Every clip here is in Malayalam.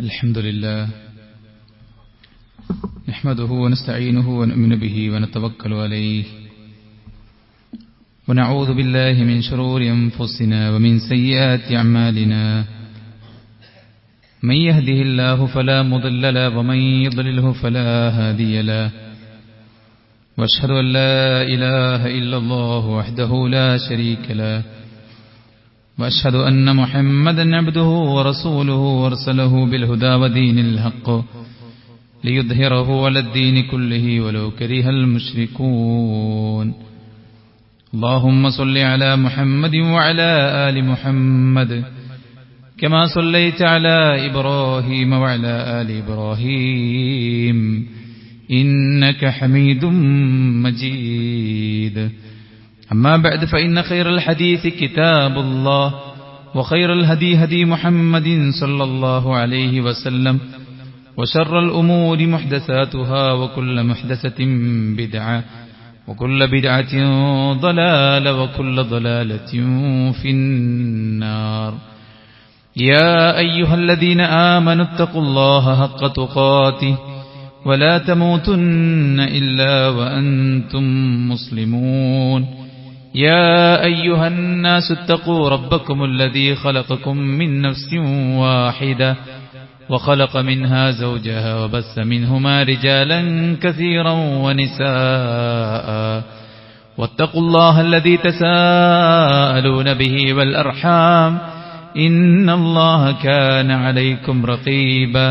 الحمد لله نحمده ونستعينه ونؤمن به ونتوكل عليه ونعوذ بالله من شرور أنفسنا ومن سيئات أعمالنا من يهده الله فلا مضل له ومن يضلله فلا هادي له وأشهد أن لا إله إلا الله وحده لا شريك له وأشهد أن محمدا عبده ورسوله أرسله بالهدى ودين الحق ليظهره على الدين كله ولو كره المشركون اللهم صل على محمد وعلى آل محمد كما صليت على إبراهيم وعلى آل إبراهيم إنك حميد مجيد أما بعد فإن خير الحديث كتاب الله وخير الهدي هدي محمد صلى الله عليه وسلم وشر الأمور محدثاتها وكل محدثة بدعة وكل بدعة ضلالة وكل ضلالة في النار يا أيها الذين آمنوا اتقوا الله حق تقاته ولا تموتن إلا وأنتم مسلمون يا أيها الناس اتقوا ربكم الذي خلقكم من نفس واحدة وخلق منها زوجها وبث منهما رجالا كثيرا ونساء واتقوا الله الذي تساءلون به والأرحام إن الله كان عليكم رقيبا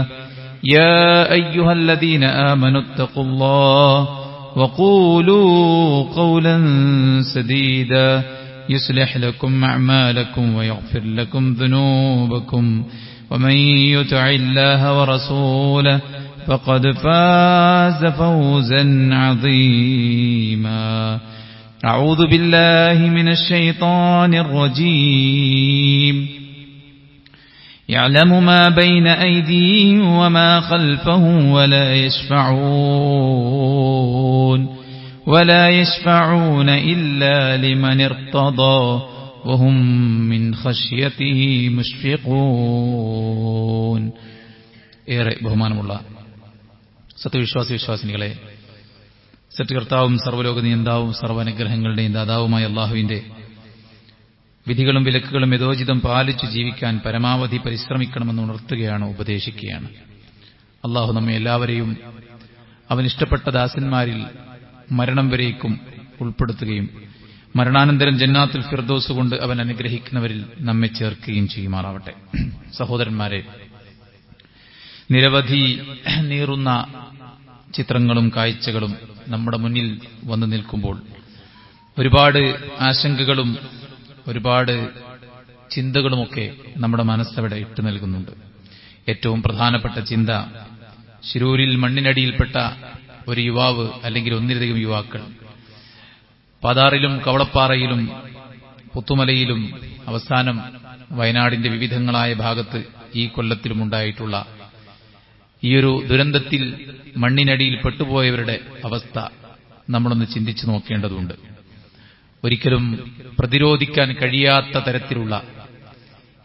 يا أيها الذين آمنوا اتقوا الله وقولوا قولا سديدا يصلح لكم أعمالكم ويغفر لكم ذنوبكم ومن يطع الله ورسوله فقد فاز فوزا عظيما أعوذ بالله من الشيطان الرجيم يعلم ما بين أيديهم وما خلفهم ولا يشفعون إلا لمن ارتضى وهم من خشيته مشفقون. ഏറെ ബഹുമാനമുള്ള സത്യവിശ്വാസി വിശ്വാസിനികളെ, സത്യകർത്താവും സർവ്വലോക നിയന്താവും സർവ്വനുഗ്രഹങ്ങളുടെയും ദാതാവുമായ അല്ലാഹുവിന്റെ വിധികളും വിലക്കുകളും യഥോചിതം പാലിച്ചു ജീവിക്കാൻ പരമാവധി പരിശ്രമിക്കണമെന്ന് ഉണർത്തുകയാണ്, ഉപദേശിക്കുകയാണ്. അല്ലാഹു നമ്മെ എല്ലാവരെയും അവനിഷ്ടപ്പെട്ട ദാസന്മാരിൽ മരണം വരേക്കും ഉൾപ്പെടുത്തുകയും മരണാനന്തരം ജന്നാത്തുൽ ഫിർദൗസ് കൊണ്ട് അവൻ അനുഗ്രഹിക്കുന്നവരിൽ നമ്മെ ചേർക്കുകയും ചെയ്യുമാറാവട്ടെ. സഹോദരന്മാരെ, നിരവധി നീറുന്ന ചിത്രങ്ങളും കാഴ്ചകളും നമ്മുടെ മുന്നിൽ വന്നു നിൽക്കുമ്പോൾ ഒരുപാട് ആശങ്കകളും ഒരുപാട് ചിന്തകളുമൊക്കെ നമ്മുടെ മനസ്സവിടെ ഇട്ടു നൽകുന്നുണ്ട്. ഏറ്റവും പ്രധാനപ്പെട്ട ചിന്ത, ശിരൂരിൽ മണ്ണിനടിയിൽപ്പെട്ട ഒരു യുവാവ് അല്ലെങ്കിൽ ഒന്നിലധികം യുവാക്കൾ പാതാറിലും കവളപ്പാറയിലും പുത്തുമലയിലും അവസാനം വയനാടിന്റെ വിവിധങ്ങളായ ഭാഗത്ത് ഈ കൊല്ലത്തിലുമുണ്ടായിട്ടുള്ള ഈയൊരു ദുരന്തത്തിൽ മണ്ണിനടിയിൽ പെട്ടുപോയവരുടെ അവസ്ഥ നമ്മളൊന്ന് ചിന്തിച്ചു നോക്കേണ്ടതുണ്ട്. ഒരിക്കലും പ്രതിരോധിക്കാൻ കഴിയാത്ത തരത്തിലുള്ള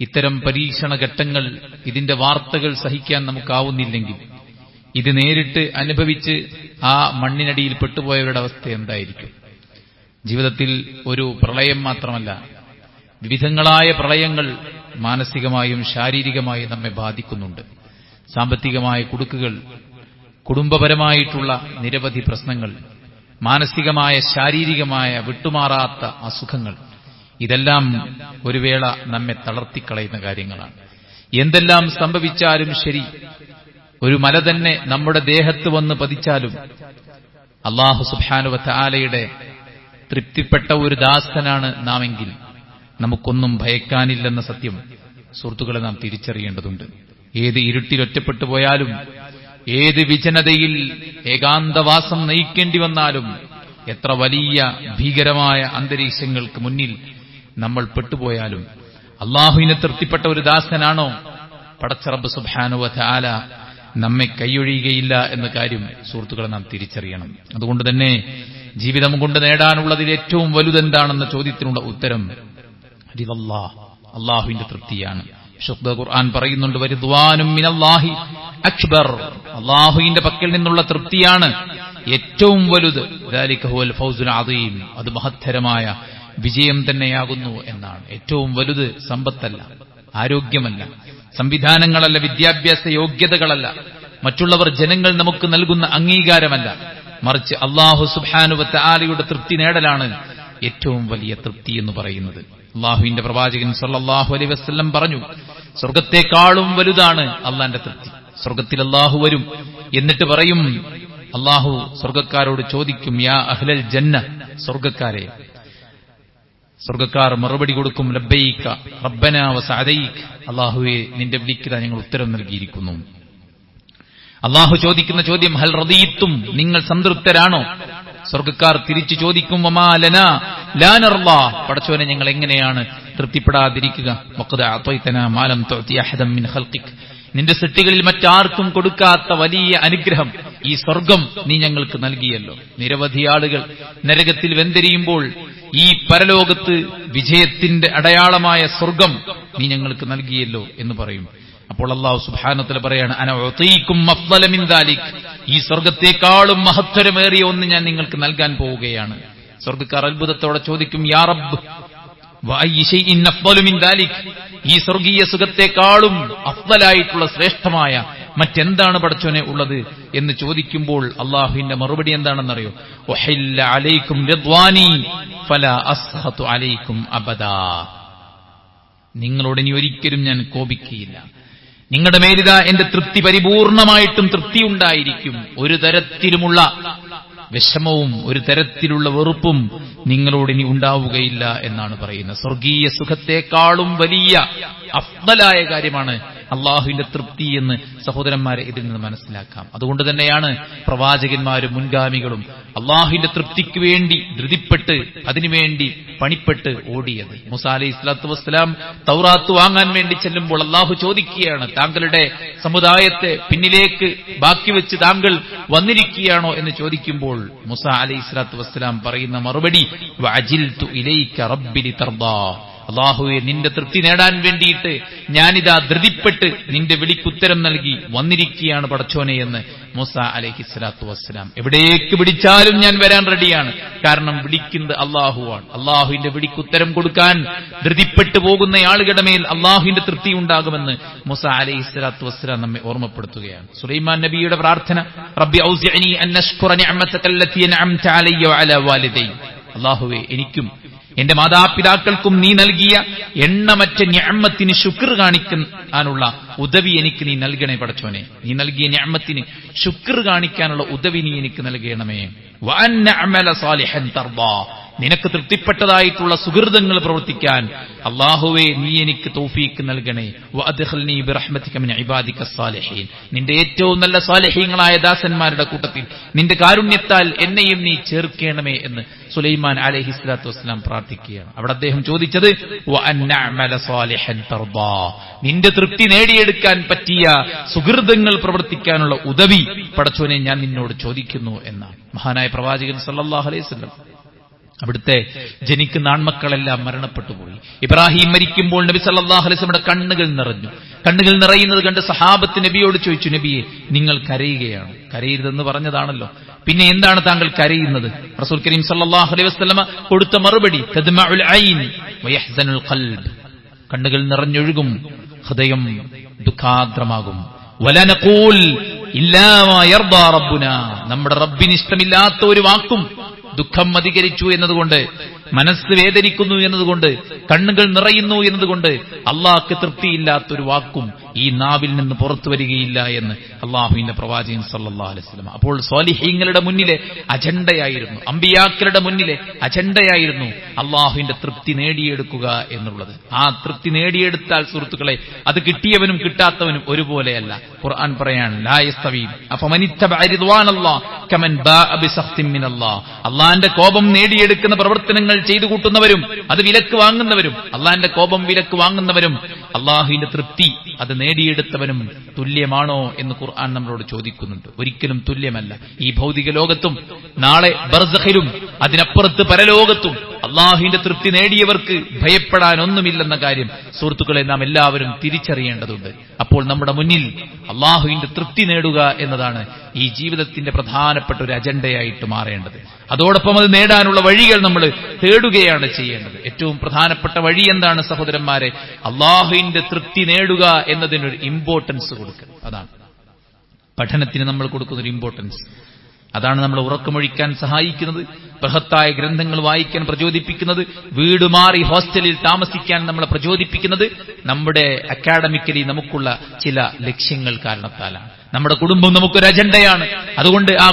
ഇത്തരം പരീക്ഷണഘട്ടങ്ങൾ, ഇതിന്റെ വാർത്തകൾ സഹിക്കാൻ നമുക്കാവുന്നില്ലെങ്കിൽ ഇത് നേരിട്ട് അനുഭവിച്ച് ആ മണ്ണിനടിയിൽ പെട്ടുപോയവരുടെ അവസ്ഥ എന്തായിരിക്കും? ജീവിതത്തിൽ ഒരു പ്രളയം മാത്രമല്ല, വിവിധങ്ങളായ പ്രളയങ്ങൾ മാനസികമായും ശാരീരികമായും നമ്മെ ബാധിക്കുന്നുണ്ട്. സാമ്പത്തികമായ കുടുക്കുകൾ, കുടുംബപരമായിട്ടുള്ള നിരവധി പ്രശ്നങ്ങൾ, മാനസികമായ ശാരീരികമായ വിട്ടുമാറാത്ത അസുഖങ്ങൾ, ഇതെല്ലാം ഒരു വേള നമ്മെ തളർത്തിക്കളയുന്ന കാര്യങ്ങളാണ്. എന്തെല്ലാം സംഭവിച്ചാലും ശരി, ഒരു മല തന്നെ നമ്മുടെ ദേഹത്ത് വന്ന് പതിച്ചാലും അല്ലാഹു സുബ്ഹാനഹു വ തആലയുടെ തൃപ്തിപ്പെട്ട ഒരു ദാസനാണ് നാമെങ്കിൽ നമുക്കൊന്നും ഭയക്കാനില്ലെന്ന സത്യം സുഹൃത്തുക്കളെ നാം തിരിച്ചറിയേണ്ടതുണ്ട്. ഏത് ഇരുട്ടിൽ ഒറ്റപ്പെട്ടു പോയാലും, ഏത് വിജനതയിൽ ഏകാന്തവാസം നയിക്കേണ്ടി വന്നാലും, എത്ര വലിയ ഭീകരമായ അന്തരീക്ഷങ്ങൾക്ക് മുന്നിൽ നമ്മൾ പെട്ടുപോയാലും അല്ലാഹുവിനെ തൃപ്തിപ്പെട്ട ഒരു ദാസനാണോ പടച്ച റബ്ബ് സുബ്ഹാനഹു വ തആല നമ്മെ കൈയൊഴിയുകയില്ല എന്ന കാര്യം സുഹൃത്തുക്കളെ നാം തിരിച്ചറിയണം. അതുകൊണ്ട് തന്നെ ജീവിതം കൊണ്ട് നേടാനുള്ളതിൽ ഏറ്റവും വലുതെന്താണെന്ന ചോദ്യത്തിനുള്ള ഉത്തരം അല്ലാഹുവിന്റെ തൃപ്തിയാണ്. വിശുദ്ധ ഖുർആൻ പറയുന്നുണ്ട്, വരിദ്വാനും മിനല്ലാഹി അക്ബർ, അല്ലാഹുവിന്റെ പക്കൽ നിന്നുള്ള തൃപ്തിയാണ് ഏറ്റവും വലുത്. ദാലിക ഹുവൽ ഫൗസുൽ അദീം, അത് മഹത്തരമായ വിജയം തന്നെയാകുന്നു എന്നാണ്. ഏറ്റവും വലുത് സമ്പത്തല്ല, ആരോഗ്യമല്ല, സംവിധാനങ്ങളല്ല, വിദ്യാഭ്യാസ യോഗ്യതകളല്ല, മറ്റുള്ളവർ ജനങ്ങൾ നമുക്ക് നൽകുന്ന അംഗീകാരമല്ല, മറിച്ച് അല്ലാഹു സുബ്ഹാനഹു വ തആലയുടെ തൃപ്തി നേടലാണ് ഏറ്റവും വലിയ തൃപ്തി എന്ന് പറയുന്നത്. അല്ലാഹുവിന്റെ പ്രവാചകൻ സല്ലല്ലാഹു അലൈഹി വസല്ലം പറഞ്ഞു, സ്വർഗ്ഗത്തെക്കാളും വലുതാണ് അല്ലാഹുവിന്റെ തൃപ്തി. സ്വർഗ്ഗത്തിൽ അല്ലാഹു വരും, എന്നിട്ട് പറയും, അല്ലാഹു സ്വർഗ്ഗക്കാരോട് ചോദിക്കും, യാ അഹ്ലൽ ജന്ന, സ്വർഗ്ഗക്കാരെ. സ്വർഗ്ഗക്കാർ മറുപടി കൊടുക്കും, ലബ്ബൈക റബ്ബനാ വസഅദൈക, അല്ലാഹുവേ നിന്റെ വിളിക്ക് ഞങ്ങൾ ഉത്തരം നൽകിയിരിക്കുന്നു. അല്ലാഹു ചോദിക്കുന്ന ചോദ്യം, ഹൽ റദീത്തും, നിങ്ങൾ സംതൃപ്തരാണോ? സ്വർഗ്ഗക്കാർ തിരിച്ചു ചോദിക്കും, വമാ ലനാ ലാ നർളാ, പടച്ചോനെ ഞങ്ങൾ എങ്ങനെയാണ് തൃപ്തിപ്പെടാതിരിക്കുക? വഖദ അഅതൈതനാ മാ ലം തുഅതി അഹദൻ മിൻ ഖൽഖിക, നിന്റെ സൃഷ്ടികളിൽ മറ്റാർക്കും കൊടുക്കാത്ത വലിയ അനുഗ്രഹം ഈ സ്വർഗം നീ ഞങ്ങൾക്ക് നൽകിയല്ലോ. നിരവധി ആളുകൾ നരകത്തിൽ വെന്തെരിയുമ്പോൾ ഈ പരലോകത്ത് വിജയത്തിന്റെ അടയാളമായ സ്വർഗം നീ ഞങ്ങൾക്ക് നൽകിയല്ലോ എന്ന് പറയും. അപ്പോൾ അല്ലാഹു സുബ്ഹാനഹു വ തആല പറയാണ്, അന ഉതീകും അഫ്ളല മിൻ ദാലിക്, ഈ സ്വർഗ്ഗത്തെക്കാളും മഹത്തരമേറിയ ഒന്ന് ഞാൻ നിങ്ങൾക്ക് നൽകാൻ പോവുകയാണ്. സ്വർഗ്ഗക്കാർ അത്ഭുതത്തോടെ ചോദിക്കും, യാ റബ്ബ് വഅയ്യി ശൈഇൻ അഫ്ളലു മിൻ ദാലിക്, ഈ സ്വർഗീയ സുഖത്തെക്കാളും അഫ്ളലായിട്ടുള്ള ശ്രേഷ്ഠമായ മറ്റെന്താണ് പടച്ചോനെ ഉള്ളത് എന്ന് ചോദിക്കുമ്പോൾ അല്ലാഹുവിന്റെ മറുപടി എന്താണെന്നറിയോ? വഹില്ല അലൈക്കും റിദ്വാനി ഫലാ അസ്ഖതു അലൈക്കും അബദാ, നിങ്ങളോട് ഇനി ഒരിക്കലും ഞാൻ കോപിക്കുകയില്ല, നിങ്ങളുടെ മേലിതാ എന്റെ തൃപ്തി പരിപൂർണമായിട്ടും തൃപ്തിയുണ്ടായിരിക്കും. ഒരു തരത്തിലുമുള്ള വിഷമവും ഒരു തരത്തിലുള്ള വെറുപ്പും നിങ്ങളോട് ഇനി ഉണ്ടാവുകയില്ല എന്നാണ് പറയുന്നത്. സ്വർഗീയ സുഖത്തെക്കാളും വലിയ അഫ്ളലായ കാര്യമാണ് അള്ളാഹുവിന്റെ തൃപ്തി എന്ന് സഹോദരന്മാരെ ഇതിൽ നിന്ന് മനസ്സിലാക്കാം. അതുകൊണ്ട് തന്നെയാണ് പ്രവാചകന്മാരും മുൻഗാമികളും അള്ളാഹുവിന്റെ തൃപ്തിക്ക് വേണ്ടി ധൃതിപ്പെട്ട് അതിനുവേണ്ടി പണിപ്പെട്ട് ഓടിയത്. മൂസാ അലൈഹി സ്വലാത്തു വസ്സലാം തൗറാത്ത് വാങ്ങാൻ വേണ്ടി ചെല്ലുമ്പോൾ അള്ളാഹു ചോദിക്കുകയാണ്, താങ്കളുടെ സമുദായത്തെ പിന്നിലേക്ക് ബാക്കി വെച്ച് താങ്കൾ വന്നിരിക്കുകയാണോ എന്ന് ചോദിക്കുമ്പോൾ മൂസാ അലൈഹി സ്വലാത്തു വസ്സലാം പറയുന്ന മറുപടി, വഅജിൽതു ഇലൈക റബ്ബി ലിതർദാ, അല്ലാഹുവേ നിന്റെ തൃപ്തി നേടാൻ വേണ്ടിയിട്ട് ഞാനിതാ ധൃതിപ്പെട്ട് നിന്റെ വിളിക്കുത്തരം നൽകി വന്നിരിക്കുകയാണ് പടച്ചോനെ എന്ന് മൂസാ അലൈഹി സ്വലാത്തു വസ്സലാം. എവിടേക്ക് വിളിച്ചാലും ഞാൻ വരാൻ റെഡിയാണ്, കാരണം വിളിക്കുന്നത് അല്ലാഹുവാണ്. അല്ലാഹുവിന്റെ വിളിക്കുത്തരം കൊടുക്കാൻ ധൃതിപ്പെട്ടു പോകുന്ന ആളുകളുടെ മേൽ അല്ലാഹുവിന്റെ തൃപ്തി ഉണ്ടാകുമെന്ന് മൂസാ അലൈഹി സ്വലാത്തു വസ്സലാം നമ്മെ ഓർമ്മപ്പെടുത്തുകയാണ്. സുലൈമാൻ നബിയുടെ പ്രാർത്ഥന, റബ്ബി ഔസിഅനി അൻ അശ്കുറ നിഅമതക അല്ലതി അൻഅംത അലയ്യ വഅലാ വാലിദൈ, അല്ലാഹുവേ എനിക്കും എന്റെ മാതാപിതാക്കൾക്കും നീ നൽകിയ എണ്ണമറ്റ നിഅമത്തിന് ശുക്ർ കാണിക്കാനുള്ള ഉദവി എനിക്ക് നീ നൽകണേ പടച്ചോനെ. നീ നൽകിയ നിഅമത്തിന് ശുക്ർ കാണിക്കാനുള്ള ഉദവി നീ എനിക്ക് നൽകണമേ. വഅൻ നഅമല സാലിഹൻ തർദാ, നിനക്ക് തൃപ്തിപ്പെട്ടതായിട്ടുള്ള സുഹൃതങ്ങൾ പ്രവർത്തിക്കാൻ അല്ലാഹുവേ നീ എനിക്ക് തൗഫീക്ക് നൽകണേ. വഅദ്ഖിൽനി ബിറഹ്മതിക മിൻ ഇബാദിക സാലിഹീൻ, നിന്റെ ഏറ്റവും നല്ല സാലിഹീങ്ങളായ ദാസന്മാരുടെ കൂട്ടത്തിൽ നിന്റെ കാരുണ്യത്താൽ എന്നെയും നീ ചേർക്കണമേ എന്ന് സുലൈമാൻ അലൈഹി സ്വലാത്തു വസ്സലാം പ്രാർത്ഥിക്കുകയാണ്. അവിടെ അദ്ദേഹം ചോദിച്ചത് വഅൻ നഅമല സാലിഹൻ തർദാ, നിന്റെ തൃപ്തി നേടിയെടുക്കാൻ പറ്റിയ സുഹൃതങ്ങൾ പ്രവർത്തിക്കാനുള്ള ഉദവി പടച്ചോനെ ഞാൻ നിന്നോട് ചോദിക്കുന്നു എന്നാണ്. മഹാനായ പ്രവാചകൻ സല്ലല്ലാഹു അലൈഹി വസല്ലം അവിടുത്തെ ജനിക്കുന്ന ആൺമക്കളെല്ലാം മരണപ്പെട്ടു പോയി. ഇബ്രാഹിം മരിക്കുമ്പോൾ നബി സല്ലല്ലാഹു അലൈഹി വസല്ലമയുടെ കണ്ണുകൾ നിറഞ്ഞു. കണ്ണുകൾ നിറയുന്നത് കണ്ട് സഹാബത്ത് നബിയോട് ചോദിച്ചു, നബിയെ നിങ്ങൾ കരയുകയാണ്? കരയരുതെന്ന് പറഞ്ഞതാണല്ലോ, പിന്നെ എന്താണ് താങ്കൾ കരയുന്നത്? റസൂൽ കരീം സല്ലല്ലാഹു അലൈഹി വസല്ലമ കൊടുത്ത മറുപടി, തദ്മഉൽ ഐൻ വയഹ്സനുൽ ഖൽബ്, കണ്ണുകൾ നിറഞ്ഞൊഴുകും, ഹൃദയം ദുഃഖാദ്രമാകും. വലാ നഖൂൽ ഇല്ലാ മാ യർദാ റബ്ബുനാ, നമ്മുടെ റബ്ബിന് ഇഷ്ടമില്ലാത്ത ഒരു വാക്കും ദുഃഖം അധികരിച്ചു എന്നതുകൊണ്ട്, മനസ്സ് വേദനിക്കുന്നു എന്നതുകൊണ്ട്, കണ്ണുകൾ നിറയുന്നു എന്നതുകൊണ്ട് അള്ളാഹ്ക്ക് തൃപ്തിയില്ലാത്തൊരു വാക്കും ഈ നാവിൽ നിന്ന് പുറത്തു വരികയില്ല എന്ന് അള്ളാഹുവിന്റെ പ്രവാചകൻ സല്ലല്ലാഹു അലൈഹി വസല്ലം. അപ്പോൾ സ്വാലിഹീങ്ങളുടെ മുന്നിലെ അജണ്ടയായിരുന്നു, അമ്പിയാക്കളുടെ മുന്നിലെ അജണ്ടയായിരുന്നു അള്ളാഹുവിന്റെ തൃപ്തി നേടിയെടുക്കുക എന്നുള്ളത്. ആ തൃപ്തി നേടിയെടുത്താൽ സുഹൃത്തുക്കളെ, അത് കിട്ടിയവനും കിട്ടാത്തവനും ഒരുപോലെയല്ല. ഖുർആൻ പറയാണ്, ലാ യസ്തവീ അഫമനിത്തബഅ റിദ്വാനല്ലാഹ് കമൻ ബാഅ ബിസഖ്തിൻ മിനല്ലാഹ്, അള്ളാഹുവിന്റെ കോപം നേടിയെടുക്കുന്ന പ്രവർത്തനങ്ങൾ ചെയ്തു കൂട്ടുന്നവരും അത് വിലക്ക് വാങ്ങുന്നവരും, അള്ളാഹുവിന്റെ കോപം വിലക്ക് വാങ്ങുന്നവരും അള്ളാഹുവിന്റെ തൃപ്തി അത് നേടിയെടുത്തവനും തുല്യമാണോ എന്ന് ഖുർആൻ നമ്മളോട് ചോദിക്കുന്നുണ്ട്. ഒരിക്കലും തുല്യമല്ല. ഈ ഭൗതിക ലോകത്തും നാളെ ബർസഖിലും അതിനപ്പുറത്ത് പരലോകത്തും അള്ളാഹുവിന്റെ തൃപ്തി നേടിയവർക്ക് ഭയപ്പെടാനൊന്നുമില്ലെന്ന കാര്യം സുഹൃത്തുക്കളെ നാം എല്ലാവരും തിരിച്ചറിയേണ്ടതുണ്ട്. അപ്പോൾ നമ്മുടെ മുന്നിൽ അള്ളാഹുവിന്റെ തൃപ്തി നേടുക എന്നതാണ് ഈ ജീവിതത്തിന്റെ പ്രധാനപ്പെട്ട ഒരു അജണ്ടയായിട്ട് മാറേണ്ടത്. അതോടൊപ്പം അത് നേടാനുള്ള വഴികൾ നമ്മൾ തേടുകയാണ് ചെയ്യേണ്ടത്. ഏറ്റവും പ്രധാനപ്പെട്ട വഴി എന്താണ് സഹോദരന്മാരെ? അള്ളാഹുവിന്റെ തൃപ്തി നേടുക എന്നതിനൊരു ഇമ്പോർട്ടൻസ് കൊടുക്കുക. അതാണ് പഠനത്തിന് നമ്മൾ കൊടുക്കുന്നൊരു ഇമ്പോർട്ടൻസ്. അതാണ് നമ്മളെ ഉറക്കമൊഴിക്കാൻ സഹായിക്കുന്നത്, ബൃഹത്തായ ഗ്രന്ഥങ്ങൾ വായിക്കാൻ പ്രചോദിപ്പിക്കുന്നത്, വീട് മാറി ഹോസ്റ്റലിൽ താമസിക്കാൻ നമ്മളെ പ്രചോദിപ്പിക്കുന്നത് നമ്മുടെ അക്കാഡമിക്കലി നമുക്കുള്ള ചില ലക്ഷ്യങ്ങൾ കാരണത്താലാണ്. നമ്മുടെ കുടുംബം നമുക്കൊരു അജണ്ടയാണ്. അതുകൊണ്ട് ആ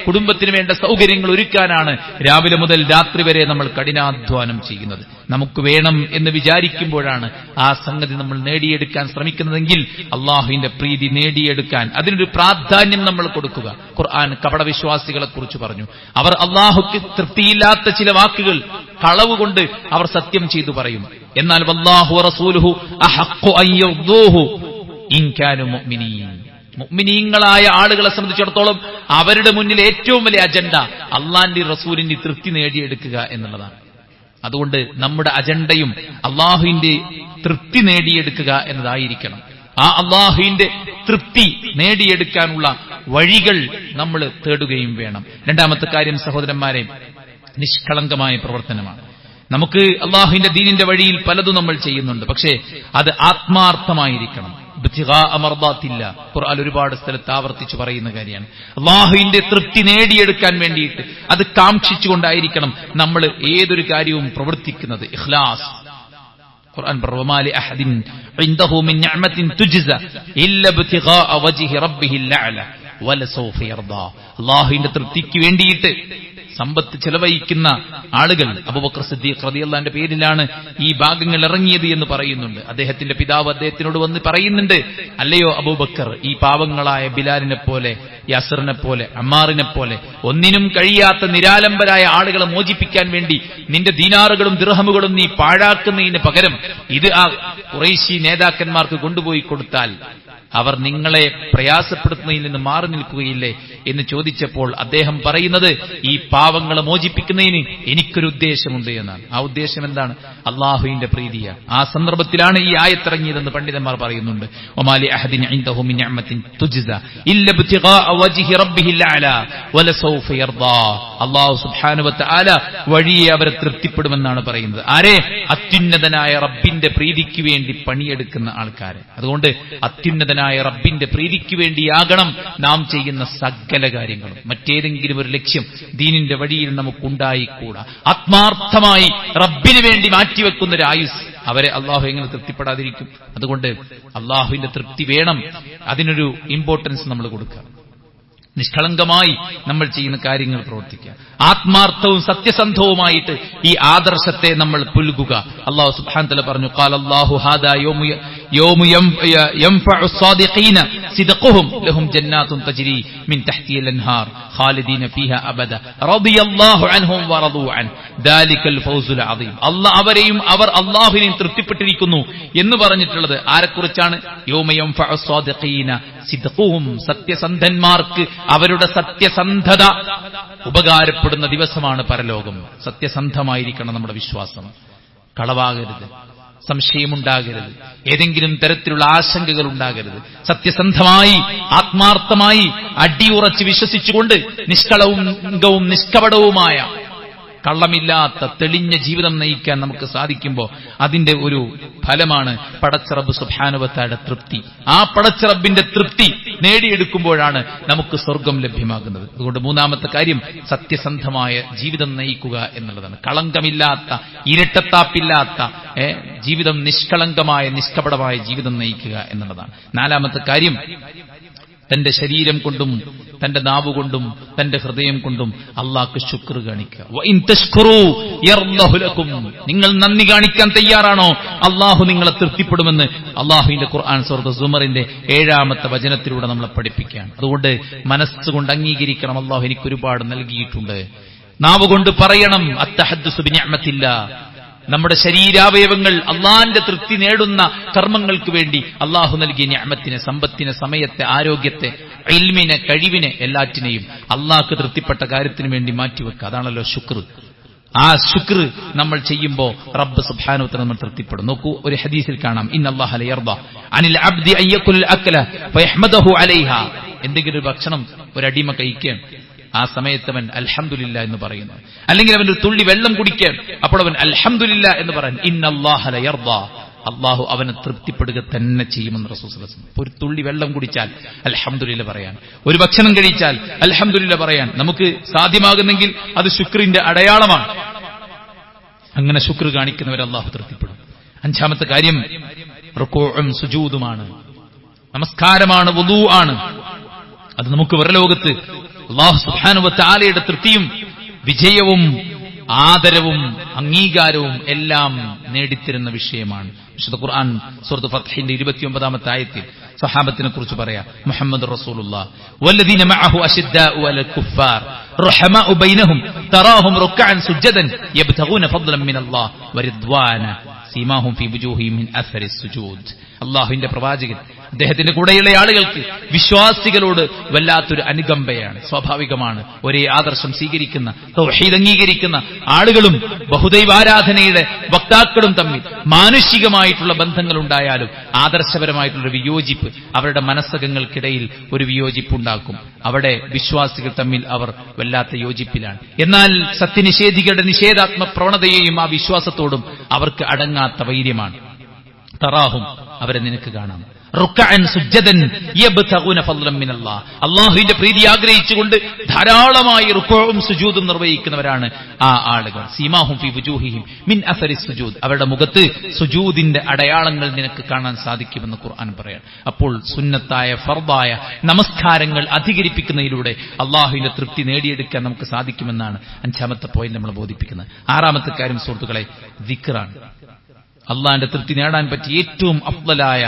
കുടുംബത്തിന് വേണ്ട സൗകര്യങ്ങൾ ഒരുക്കാനാണ് രാവിലെ മുതൽ രാത്രി വരെ നമ്മൾ കഠിനാധ്വാനം ചെയ്യുന്നത്. നമുക്ക് വേണം എന്ന് വിചാരിക്കുമ്പോഴാണ് ആ സംഗതി നമ്മൾ നേടിയെടുക്കാൻ ശ്രമിക്കുന്നതെങ്കിൽ അള്ളാഹുവിന്റെ പ്രീതി നേടിയെടുക്കാൻ അതിനൊരു പ്രാധാന്യം നമ്മൾ കൊടുക്കുക. ഖുർആൻ കപടവിശ്വാസികളെ കുറിച്ച് പറഞ്ഞു. അവർ അള്ളാഹുക്ക് തൃപ്തിയില്ലാത്ത ചില വാക്കുകൾ കളവ് കൊണ്ട് അവർ സത്യം ചെയ്തു പറയും. എന്നാൽ വല്ലാഹു റസൂലുഹു അഹഖു അൻ യർദൂഹു ഇൻ കാനൂ മുഅ്മിനീൻ. മുഅ്മിനീങ്ങളായ ആളുകളെ സംബന്ധിച്ചിടത്തോളം അവരുടെ മുന്നിൽ ഏറ്റവും വലിയ അജണ്ട അള്ളാന്റെ റസൂലിന്റെ തൃപ്തി നേടിയെടുക്കുക എന്നുള്ളതാണ്. അതുകൊണ്ട് നമ്മുടെ അജണ്ടയും അള്ളാഹുവിന്റെ തൃപ്തി നേടിയെടുക്കുക എന്നതായിരിക്കണം. ആ അള്ളാഹുവിന്റെ തൃപ്തി നേടിയെടുക്കാനുള്ള വഴികൾ നമ്മൾ തേടുകയും വേണം. രണ്ടാമത്തെ കാര്യം സഹോദരന്മാരെ, നിഷ്കളങ്കമായ പ്രവർത്തനമാണ്. നമുക്ക് അള്ളാഹുവിന്റെ ദീനിന്റെ വഴിയിൽ പലതും നമ്മൾ ചെയ്യുന്നുണ്ട്, പക്ഷേ അത് ആത്മാർത്ഥമായിരിക്കണം. അമർദാത്തില്ല ഖുർആൻ ഒരുപാട് സ്ഥലത്ത് ആവർത്തിച്ചു പറയുന്ന കാര്യമാണ്. അള്ളാഹുവിന്റെ തൃപ്തി നേടിയെടുക്കാൻ വേണ്ടിയിട്ട് അത് കാംക്ഷിച്ചുകൊണ്ടായിരിക്കണം നമ്മൾ ഏതൊരു കാര്യവും പ്രവർത്തിക്കുന്നത്. ഇഖ്ലാസ്. ഖുർആൻ പറവമാലി അഹദിൻ ഇൻദഹു മിൻ നിഅമത്തിൻ തുജ്സ ഇല്ല ഇബ്തിഗാഅ വജ്ഹി റബ്ബിഹിൽ അഅല വലസൗഫ യർദാ. അള്ളാഹുവിന്റെ തൃപ്തിക്ക് വേണ്ടിയിട്ട് സമ്പത്ത് ചെലവഴിക്കുന്ന ആളുകൾ, അബൂബക്കർ സിദ്ദീഖ് റളിയല്ലാഹുവിന്റെ പേരിലാണ് ഈ ഭാഗങ്ങൾ ഇറങ്ങിയത് എന്ന് പറയുന്നുണ്ട്. അദ്ദേഹത്തിന്റെ പിതാവ് അദ്ദേഹത്തിനോട് വന്ന് പറയുന്നുണ്ട്, അല്ലയോ അബൂബക്കർ, ഈ പാവങ്ങളായ ബിലാലിനെ പോലെ, യാസിറിനെ പോലെ, അമ്മാറിനെ പോലെ ഒന്നിനും കഴിയാത്ത നിരാലംബരായ ആളുകളെ മോചിപ്പിക്കാൻ വേണ്ടി നിന്റെ ദീനാറുകളും ദിർഹമുകളും നീ പാഴാക്കുന്നതിന് പകരം ഇത് ആ ഖുറൈശി നേതാക്കന്മാർക്ക് കൊണ്ടുപോയി കൊടുത്താൽ അവർ നിങ്ങളെ പ്രയാസപ്പെടുത്തുന്നതിൽ നിന്ന് മാറി നിൽക്കുകയില്ലേ എന്ന് ചോദിച്ചപ്പോൾ അദ്ദേഹം പറയുന്നത്, ഈ പാവങ്ങളെ മോചിപ്പിക്കുന്നതിന് എനിക്കൊരു ഉദ്ദേശമുണ്ട് എന്നാണ്. ആ ഉദ്ദേശം എന്താണ്? അള്ളാഹുവിന്റെ പ്രീതിയാണ്. ആ സന്ദർഭത്തിലാണ് ഈ ആയത്തിറങ്ങിയതെന്ന് പണ്ഡിതന്മാർ പറയുന്നുണ്ട്. ഒമാലി അഹദിൻ ഇൻദഹു മിൻ നിഅമത്തിൻ തുജ്സ ഇല്ല ഇബ്തിഗാഅ വജ്ഹി റബ്ബിഹിൽ അഅല വലസൗഫ യർദാ. അല്ലാഹു സുബ്ഹാനഹു വ തആല വഴിയെ അവരെ തൃപ്തിപ്പെടുമെന്നാണ് പറയുന്നത്. ആരെ? അത്യുന്നതനായ റബ്ബിന്റെ പ്രീതിക്ക് വേണ്ടി പണിയെടുക്കുന്ന ആൾക്കാരെ. അതുകൊണ്ട് അത്യുന്നതനായ റബ്ബിന്റെ പ്രീതിക്ക് വേണ്ടിയാകണം നാം ചെയ്യുന്ന സകല കാര്യങ്ങളും. മറ്റേതെങ്കിലും ഒരു ലക്ഷ്യം ദീനിന്റെ വഴിയിൽ നമുക്കുണ്ടായിക്കൂടാ. ആത്മാർത്ഥമായി റബ്ബിന് വേണ്ടി മാറ്റിവെക്കുന്ന ഒരു ആയുസ്, അവരെ അള്ളാഹു എങ്ങനെ തൃപ്തിപ്പെടാതിരിക്കും? അതുകൊണ്ട് അള്ളാഹുവിന്റെ തൃപ്തി വേണം, അതിനൊരു ഇമ്പോർട്ടൻസ് നമ്മൾ കൊടുക്കുക. നിഷ്കളങ്കമായി നമ്മൾ ചെയ്യുന്ന കാര്യങ്ങൾ പ്രവർത്തിക്കുക. ആത്മാർത്ഥവും സത്യസന്ധവുമായിട്ട് ഈ ആദർശത്തെ നമ്മൾ പുൽകുക. അല്ലാഹു സുബ്ഹാനഹു വ തആല പറഞ്ഞു, ഖാലല്ലാഹു ഹാദാ യൗമു യൻഫഉ സ്സാദിഖീന സിദ്ഖുഹും ലഹും ജന്നാത്തുൻ തജ്രി മിൻ തഹ്തിഹൽ അൻഹാർ ഖാലിദീന ഫീഹാ അബദ റളിയല്ലാഹു അൻഹും വറദൂ അൻ ദാലികൽ ഫൗസുൽ അദീം. അവരെയും അവർ അല്ലാഹുവിനെയും തൃപ്തിപ്പെട്ടിരിക്കുന്നു എന്ന് പറഞ്ഞിട്ടുള്ളത് ആരെക്കുറിച്ചാണ്? യൗമ യൻഫഉ സ്സാദിഖീന സിദ്ഖുഹും, സത്യസന്ധന്മാർക്ക് അവരുടെ സത്യസന്ധത ഉപകാരപ്പെടുന്ന ദിവസമാണ് പരലോകം. സത്യസന്ധമായിരിക്കണം നമ്മുടെ വിശ്വാസം. കളവാകരുത്, സംശയമുണ്ടാകരുത്, ഏതെങ്കിലും തരത്തിലുള്ള ആശങ്കകൾ ഉണ്ടാകരുത്. സത്യസന്ധമായി ആത്മാർത്ഥമായി അടിയുറച്ച് വിശ്വസിച്ചുകൊണ്ട് നിഷ്കളങ്കവും നിഷ്കപടവുമായ കള്ളമില്ലാത്ത തെളിഞ്ഞ ജീവിതം നയിക്കാൻ നമുക്ക് സാധിക്കുമ്പോൾ അതിന്റെ ഒരു ഫലമാണ് പടച്ചറബ് സുബ്ഹാനഹു വ തആല തൃപ്തി. ആ പടച്ചറബിന്റെ തൃപ്തി നേടിയെടുക്കുമ്പോഴാണ് നമുക്ക് സ്വർഗം ലഭ്യമാകുന്നത്. അതുകൊണ്ട് മൂന്നാമത്തെ കാര്യം സത്യസന്ധമായ ജീവിതം നയിക്കുക എന്നുള്ളതാണ്. കളങ്കമില്ലാത്ത, ഇരട്ടത്താപ്പില്ലാത്ത ജീവിതം, നിഷ്കളങ്കമായ നിഷ്കപടമായ ജീവിതം നയിക്കുക എന്നുള്ളതാണ്. നാലാമത്തെ കാര്യം തന്റെ ശരീരം കൊണ്ടും തന്റെ നാവുകൊണ്ടും തന്റെ ഹൃദയം കൊണ്ടും അള്ളാഹ്ക്ക് ശുക്ർ കാണിക്കുക. വഇൻ തശ്കുറൂ യർളഹു ലക്കും, നിങ്ങൾ നന്ദി കാണിക്കാൻ തയ്യാറാണോ അള്ളാഹു നിങ്ങളെ തൃപ്തിപ്പെടുമെന്ന് അള്ളാഹുവിന്റെ ഖുർആൻ സൂറത്ത് സുമറിന്റെ 7-ാമത്തെ വചനത്തിലൂടെ നമ്മളെ പഠിപ്പിക്കുകയാണ്. അതുകൊണ്ട് മനസ്സുകൊണ്ട് അംഗീകരിക്കണം, അള്ളാഹു എനിക്ക് ഒരുപാട് നൽകിയിട്ടുണ്ട്. നാവുകൊണ്ട് പറയണം അത്തഹദ്ദുസു ബിനിഅമത്തില്ലാഹ്. നമ്മുടെ ശരീരാവയവങ്ങൾ അള്ളാന്റെ തൃപ്തി നേടുന്ന കർമ്മങ്ങൾക്ക് വേണ്ടി അള്ളാഹു നൽകിയ നിഅമത്തിനെ, സമ്പത്തിനെ, സമയത്തെ, ആരോഗ്യത്തെ, ഇൽമിനെ, കഴിവിനെ, എല്ലാറ്റിനെയും അള്ളാഹ്ക്ക് തൃപ്തിപ്പെട്ട കാര്യത്തിന് വേണ്ടി മാറ്റിവെക്കുക. അതാണല്ലോ ശുക്ർ. ആ ശുക്ർ നമ്മൾ ചെയ്യുമ്പോൾ റബ്ബ് സുബ്ഹാനഹു വ തആല നമ്മൾ തൃപ്തിപ്പെടും. നോക്കൂ, ഒരു ഹദീസിൽ കാണാം, ഇന്നല്ലാഹ ലയർദ അനിൽ അബ്ദി അയ്യകുൽ അക്ല ഫയഹ്മദഹു അലൈഹാ. എന്തെങ്കിലും ഒരു ഭക്ഷണം ഒരു അടിമ കഴിക്കാൻ, ആ സമയത്ത് അവൻ അൽഹംദുലില്ലാ എന്ന് പറയുന്നു. അല്ലെങ്കിൽ അവൻ ഒരു തുള്ളി വെള്ളം കുടിക്കാൻ, അപ്പോൾ അവൻ അൽഹംദുലില്ലാ എന്ന് പറയാൻ. ഇന്നല്ലാഹ ലയർദ, അള്ളാഹു അവനെ തൃപ്തിപ്പെടുക തന്നെ ചെയ്യുമെന്ന് റസൂൽ സല്ലല്ലാഹു അലൈഹി വസല്ലം. ഒരു തുള്ളി വെള്ളം കുടിച്ചാൽ അൽഹംദുലില്ലാ പറയാൻ, ഒരു ഭക്ഷണം കഴിച്ചാൽ അൽഹംദുലില്ലാ പറയാൻ നമുക്ക് സാധ്യമാകുന്നെങ്കിൽ അത് ശുക്രിന്റെ അടയാളമാണ്. അങ്ങനെ ശുക്ർ കാണിക്കുന്നവരെ അള്ളാഹു തൃപ്തിപ്പെടും. അഞ്ചാമത്തെ കാര്യം റുകൂഉം സുജൂദുമാണ്, നമസ്കാരമാണ്, വുദൂ ആണ്. അത് നമുക്ക് പരലോകത്ത് അല്ലാഹു സുബ്ഹാനഹു വ തആലയുടെ തൃപ്തിയും വിജയവും ആദരവും അംഗീകാരവും എല്ലാം നേടിത്തരുന്ന വിഷയമാണ്. വിശുദ്ധ ഖുർആൻ സൂറത്ത് ഫത്ഹിന്റെ 29-ാമത്തെ ആയത്തിൽ സഹാബത്തിനെ കുറിച്ച് പറയാ, മുഹമ്മദ് റസൂലുള്ളാഹ് വല്ലദീന മഅഹു അശദ്ദാഉ അലൽ കുഫാർ റഹമാഉ ബൈനഹും തറാഹും റുക്അൻ സുജ്ജദൻ യബ്തഗൂന ഫദ്ലൻ മിനല്ലാഹ് വറിദ്വാന സീമാഹും ഫീ വുജൂഹിഹിം മിൻ അസരിസ് സുജൂദ്. അല്ലാഹുവിന്റെ പ്രവാചകൻ അദ്ദേഹത്തിന്റെ കൂടെയുള്ള ആളുകൾക്ക്, വിശ്വാസികളോട് വല്ലാത്തൊരു അനുകമ്പയാണ്. സ്വാഭാവികമാണ്, ഒരേ ആദർശം സ്വീകരിക്കുന്ന, തൗഹീദ് അംഗീകരിക്കുന്ന ആളുകളും ബഹുദൈവാരാധനയുടെ വക്താക്കളും തമ്മിൽ മാനുഷികമായിട്ടുള്ള ബന്ധങ്ങൾ ഉണ്ടായാലും ആദർശപരമായിട്ടുള്ള വിയോജിപ്പ് അവരുടെ മനസ്സകങ്ങൾക്കിടയിൽ ഒരു വിയോജിപ്പുണ്ടാക്കും. അവിടെ വിശ്വാസികൾ തമ്മിൽ അവർ വല്ലാത്ത യോജിപ്പിലാണ്. എന്നാൽ സത്യനിഷേധികളുടെ നിഷേധാത്മക പ്രവണതയെയും ആ വിശ്വാസത്തോടും അവർക്ക് അടങ്ങാത്ത വൈര്യമാണ്. തറാഹും, അവരെ നിനക്ക് കാണാം, റുക്അൻ സുജ്ജദൻ യബ്തഗൂന ഫദ്ലൻ മിനല്ലാഹ്, അല്ലാഹുവിന്റെ പ്രീതി ആഗ്രഹിച്ചുകൊണ്ട് ധാരാളമായി റുക്ഉം സുജൂദും നിർവഹിക്കുന്നവരാണ് ആ ആളുകൾ. സീമാഹും ഫീ വുജൂഹിഹിം മിൻ അസരിസ് സുജൂദ്, അവരുടെ മുഖത്ത് സുജൂദിന്റെ അടയാളങ്ങൾ നിനക്ക് കാണാൻ സാധിക്കുമെന്ന് ഖുർആൻ പറയാണ്. അപ്പോൾ സുന്നത്തായ ഫർദായ നമസ്കാരങ്ങൾ അധികരിപ്പിക്കുന്നതിലൂടെ അല്ലാഹുവിന്റെ തൃപ്തി നേടിയെടുക്കാൻ നമുക്ക് സാധിക്കുമെന്നാണ് അഞ്ചാമത്തെ പോയിന്റ് നമ്മൾ ബോധിപ്പിക്കുന്നത്. ആറാമത്തെ കാര്യം സുഹൃത്തുക്കളെ, ദിക്റാണ്. അള്ളാന്റെ തൃപ്തി നേടാൻ പറ്റിയ ഏറ്റവും അഫ്ളലായ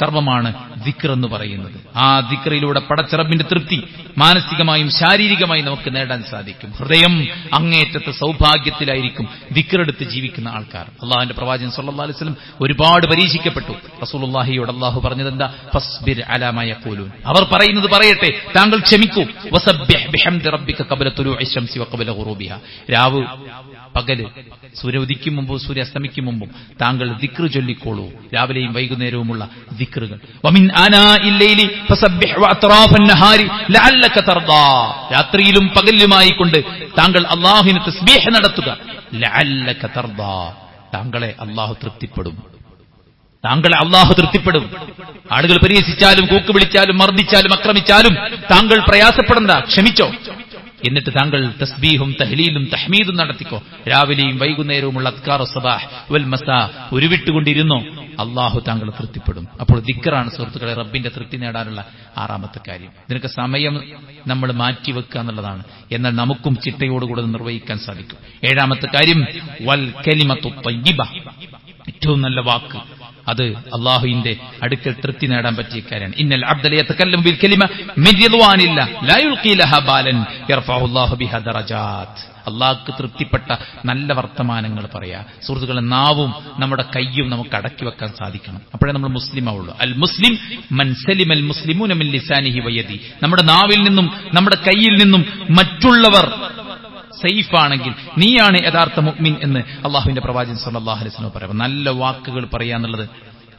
കർമ്മമാണ് ദിക്ർ എന്ന് പറയുന്നത്. ആ ദിക്റിലൂടെ പടച്ചിറപ്പിന്റെ തൃപ്തി മാനസികമായും ശാരീരികമായും നമുക്ക് നേടാൻ സാധിക്കും. ഹൃദയം അങ്ങേറ്റത്തെ സൗഭാഗ്യത്തിലായിരിക്കും ദിക്റെടുത്ത് ജീവിക്കുന്ന ആൾക്കാർ. അള്ളാഹുവിന്റെ പ്രവാചകൻ സല്ലല്ലാഹു അലൈഹി വസല്ലം ഒരുപാട് പരീക്ഷിക്കപ്പെട്ടു. റസൂലുള്ളാഹിയോട് അള്ളാഹു പറഞ്ഞതെന്താ? ഫസ്ബിർ അലാ മാ യഖൂലൂൻ, അവർ പറയുന്നത് പറയട്ടെ, താങ്കൾ ക്ഷമിക്കൂ. വസബ്ബിഹ് ബിഹംദി റബ്ബിക ഖബ്ല തുലൂഇ ശംസി വഖബ്ല ഗുറൂബിഹ, രാവ് പകല്, സൂര്യ ഉദിക്കും മുമ്പും സൂര്യ അസ്തമിക്കും മുമ്പും താങ്കൾ ദിക്ർ ചൊല്ലിക്കോളൂ, രാവിലെയും വൈകുന്നേരവുമുള്ള ദിക്റുകൾ. വമിൻ ആനാഇൽ ലൈലി ഫസബ്ബിഹ് വഅത്റാഫൻ നഹാരി ലഅല്ലക തർദാ, രാത്രിയിലും പകലിലുമായി കൊണ്ട് താങ്കൾ അല്ലാഹുവിനെ തസ്ബീഹ് നടത്തുക. ലഅല്ലക തർദാ, താങ്കളെ അല്ലാഹു തൃപ്തിപ്പെടും, താങ്കളെ അല്ലാഹു തൃപ്തിപ്പെടും. ആളുകൾ പരിഹസിച്ചാലും കൂക്ക് വിളിച്ചാലും മർദ്ദിച്ചാലും ആക്രമിച്ചാലും താങ്കൾ പ്രയാസപ്പെടണ്ട, ക്ഷമിച്ചോ. എന്നിട്ട് താങ്കൾ തസ്ബീഹും തഹ്ലീലും തഹ്മീദും നടത്തിക്കോ. രാവിലെയും വൈകുന്നേരവുമുള്ള അദ്കാറു സബാഹ് വൽ മസാ ഉരുവിട്ടുകൊണ്ടിരുന്നോ, അള്ളാഹു താങ്കൾ തൃപ്തിപ്പെടും. അപ്പോൾ ദിക്റാണ് സുഹൃത്തുക്കളെ റബ്ബിന്റെ തൃപ്തി നേടാനുള്ള ആറാമത്തെ കാര്യം. ഇതിനൊക്കെ സമയം നമ്മൾ മാറ്റിവെക്കുക എന്നുള്ളതാണ്. എന്നാൽ നമുക്കും ചിട്ടയോടുകൂടെ നിർവഹിക്കാൻ സാധിക്കും. ഏഴാമത്തെ കാര്യം വൽ കലിമത്തു ത്വയ്യിബ, ഏറ്റവും നല്ല വാക്ക്. അത് അല്ലാഹുവിന്റെ അടുക്കൽ തൃപ്തി നേടാൻ പറ്റിയ കാര്യമാണ്. ഇന്നൽ അബ്ദ യതകല്ലമു ബിൽ കലിമ മിൻ റിദ്വാനില്ലാ ലാ യുൽഖി ലഹാ ബാലൻ യർഫഉ അല്ലാഹു ബിഹാ ദറജാത്ത്. അള്ളാഹ്ക്ക് തൃപ്തിപ്പെട്ട നല്ല വർത്തമാനങ്ങൾ പറയാ. സുഹൃത്തുക്കളെ, നാവും നമ്മുടെ കയ്യും നമുക്ക് അടക്കി വെക്കാൻ സാധിക്കണം. അപ്പോഴേ നമ്മൾ മുസ്ലിം ആവുള്ളൂ. അൽ മുസ്ലിം മൻ സലിമൽ മുസ്ലിമൂന മിൻ ലിസാനിഹി വയദി, നമ്മുടെ നാവിൽ നിന്നും നമ്മുടെ കയ്യിൽ നിന്നും മറ്റുള്ളവർ സൈഫാണെങ്കിൽ നീയാണ് യഥാർത്ഥ മുഅ്മിൻ എന്ന് അള്ളാഹുവിന്റെ പ്രവാചകൻ സല്ലല്ലാഹു അലൈഹി വസല്ലം പറയുന്നു. നല്ല വാക്കുകൾ പറയാന്നുള്ളത്,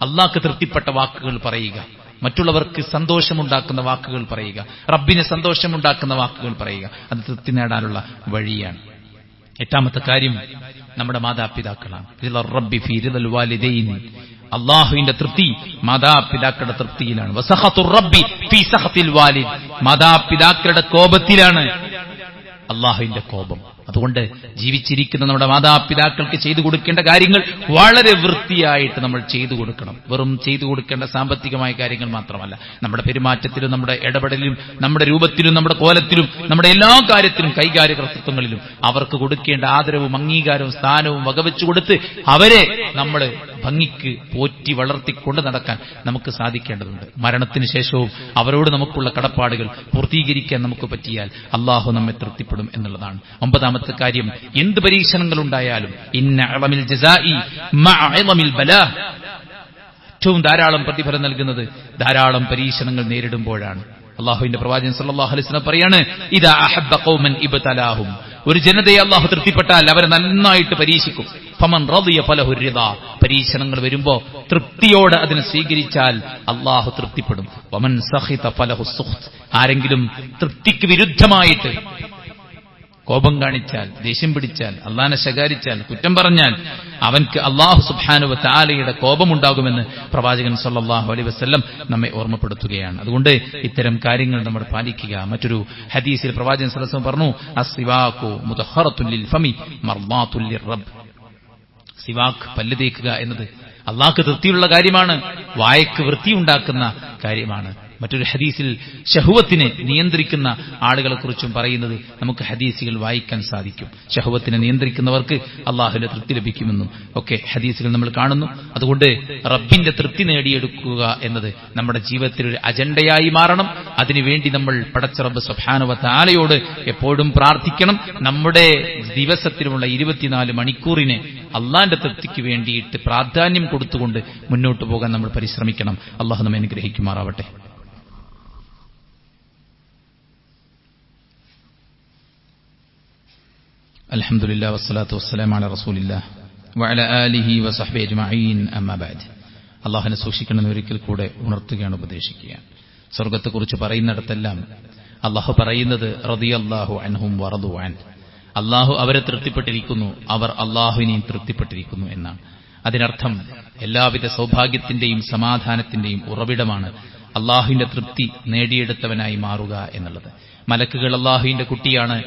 അള്ളാഹ്ക്ക് തൃപ്തിപ്പെട്ട വാക്കുകൾ പറയുക, മറ്റുള്ളവർക്ക് സന്തോഷമുണ്ടാക്കുന്ന വാക്കുകൾ പറയുക, റബ്ബിന് സന്തോഷമുണ്ടാക്കുന്ന വാക്കുകൾ പറയുക, അത് തൃപ്തി നേടാനുള്ള വഴിയാണ്. എട്ടാമത്തെ കാര്യം നമ്മുടെ മാതാപിതാക്കളാണ്. റബ്ബി ഫീ റിദൽ വാലിദൈൻ, അള്ളാഹുവിന്റെ തൃപ്തി മാതാപിതാക്കളുടെ തൃപ്തിയിലാണ്. വസഖത്തുർ റബ്ബി ഫീ സഖത്തിൽ വാലിദ്, മാതാപിതാക്കളുടെ കോപത്തിലാണ് അള്ളാഹുവിന്റെ കോപം. അതുകൊണ്ട് ജീവിച്ചിരിക്കുന്ന നമ്മുടെ മാതാപിതാക്കൾക്ക് ചെയ്തു കൊടുക്കേണ്ട കാര്യങ്ങൾ വളരെ വൃത്തിയായിട്ട് നമ്മൾ ചെയ്തു കൊടുക്കണം. വെറും ചെയ്തു കൊടുക്കേണ്ട സാമ്പത്തികമായ കാര്യങ്ങൾ മാത്രമല്ല, നമ്മുടെ പെരുമാറ്റത്തിലും നമ്മുടെ ഇടപെടലിലും നമ്മുടെ രൂപത്തിലും നമ്മുടെ കോലത്തിലും നമ്മുടെ എല്ലാ കാര്യത്തിലും കൈകാര്യ കർത്തൃത്വങ്ങളിലും അവർക്ക് കൊടുക്കേണ്ട ആദരവും അംഗീകാരവും സ്ഥാനവും വകവെച്ചു കൊടുത്ത് അവരെ നമ്മൾ ഭംഗിക്ക് പോറ്റി വളർത്തിക്കൊണ്ട് നടക്കാൻ നമുക്ക് സാധിക്കേണ്ടതുണ്ട്. മരണത്തിന് ശേഷവും അവരോട് നമുക്കുള്ള കടപ്പാടുകൾ പൂർത്തീകരിക്കാൻ നമുക്ക് പറ്റിയാൽ അള്ളാഹു നമ്മെ തൃപ്തിപ്പെടും എന്നുള്ളതാണ്. ഒമ്പതാമത്തെ കാര്യം, എന്ത് പരീക്ഷണങ്ങൾ ഉണ്ടായാലും ഇന്ന അളമിൽ ജസാഇ മഅ അളമിൽ ബലാ, ഏറ്റവും ധാരാളം പ്രതിഫലം നൽകുന്നത് ധാരാളം പരീക്ഷണങ്ങൾ നേരിടുമ്പോഴാണ്. അള്ളാഹുവിന്റെ പ്രവാചകൻ സല്ലല്ലാഹു അലൈഹി വസല്ലം പറയാണ്, ഇദാ അഹബ്ബ ഖൗമൻ ഇബ്തലാഹും ഒരു ജനതയെ അള്ളാഹു തൃപ്തിപ്പെട്ടാൽ അവരെ നന്നായിട്ട് പരീക്ഷിക്കും. ഫമൻ റളിയ ഫലഹു റിദാ, പരീക്ഷണങ്ങൾ വരുമ്പോ തൃപ്തിയോടെ അതിനെ സ്വീകരിച്ചാൽ അള്ളാഹു തൃപ്തിപ്പെടും. വമൻ സഖിത ഫലഹു സുഖ്ത്, ആരെങ്കിലും തൃപ്തിക്ക് വിരുദ്ധമായിട്ട് കോപം കാണിച്ചാൽ, ദേഷ്യം പിടിച്ചാൽ, അള്ളാഹനെ ശകാരിച്ചാൽ, കുറ്റം പറഞ്ഞാൽ അവൻക്ക് അള്ളാഹു സുബ്ഹാനഹു വ തആലയുടെ കോപമുണ്ടാകുമെന്ന് പ്രവാചകൻ സല്ലല്ലാഹു അലൈഹി വസല്ലം നമ്മെ ഓർമ്മപ്പെടുത്തുകയാണ്. അതുകൊണ്ട് ഇത്തരം കാര്യങ്ങൾ നമ്മൾ പാലിക്കുക. മറ്റൊരു ഹദീസിൽ പ്രവാചകൻ സല്ലല്ലാഹു അലൈഹി വസല്ലം പറഞ്ഞു, അസ്സിവാഖു മുതഹറത്തുൻ ലിൽ ഫമി മർളാത്തുൻ ലിർറബ്ബ്. സിവാഖ്, പല്ല് തേക്കുക എന്നത് അള്ളാഹ്ക്ക് തൃപ്തിയുള്ള കാര്യമാണ്, വായക്ക് വൃത്തിയുണ്ടാക്കുന്ന കാര്യമാണ്. മറ്റൊരു ഹദീസിൽ ശഹ്വത്തിനെ നിയന്ത്രിക്കുന്ന ആളുകളെ കുറിച്ചും പറയുന്നത് നമുക്ക് ഹദീസുകൾ വായിക്കാൻ സാധിക്കും. ശഹ്വത്തിനെ നിയന്ത്രിക്കുന്നവർക്ക് അള്ളാഹുവിന്റെ തൃപ്തി ലഭിക്കുമെന്നും ഒക്കെ ഹദീസുകൾ നമ്മൾ കാണുന്നു. അതുകൊണ്ട് റബ്ബിന്റെ തൃപ്തി നേടിയെടുക്കുക എന്നത് നമ്മുടെ ജീവിതത്തിൽ ഒരു അജണ്ടയായി മാറണം. അതിനുവേണ്ടി നമ്മൾ പടച്ച റബ്ബ് സുബ്ഹാനഹു വ തആലയോട് എപ്പോഴും പ്രാർത്ഥിക്കണം. നമ്മുടെ ദിവസത്തിലുമുള്ള 24 മണിക്കൂറിനെ അള്ളാന്റെ തൃപ്തിക്ക് വേണ്ടിയിട്ട് പ്രാധാന്യം കൊടുത്തുകൊണ്ട് മുന്നോട്ട് പോകാൻ നമ്മൾ പരിശ്രമിക്കണം. അള്ളാഹു നമ്മെ അനുഗ്രഹിക്കുമാറാവട്ടെ. അൽഹംദുലില്ലാഹി വസ്സലാത്തു വസ്സലാമു അലാ റസൂലില്ലാഹി വഅലാ ആലിഹി വസഹ്ബിഹി അജ്മഈൻ, അമ്മാ ബഅദ്. അള്ളാഹുവിനെ സൂക്ഷിക്കണമെന്ന് ഒരിക്കൽ കൂടെ ഉണർത്തുകയാണ്, ഉപദേശിക്കുകയാണ്. സ്വർഗ്ഗത്തെക്കുറിച്ച് പറയുന്നിടത്തെല്ലാം അള്ളാഹു പറയുന്നത് റളിയല്ലാഹു അൻഹും വറദു അൻ, അള്ളാഹു അവരെ തൃപ്തിപ്പെട്ടിരിക്കുന്നു, അവർ അള്ളാഹുവിനെയും തൃപ്തിപ്പെട്ടിരിക്കുന്നു എന്നാണ്. അതിനർത്ഥം എല്ലാവിധ സൗഭാഗ്യത്തിന്റെയും സമാധാനത്തിന്റെയും ഉറവിടമാണ് അള്ളാഹുവിന്റെ തൃപ്തി നേടിയെടുത്തവനായി മാറുക എന്നുള്ളത്. മലക്കുകൾ അള്ളാഹുവിന്റെ കുട്ടിയാണ്,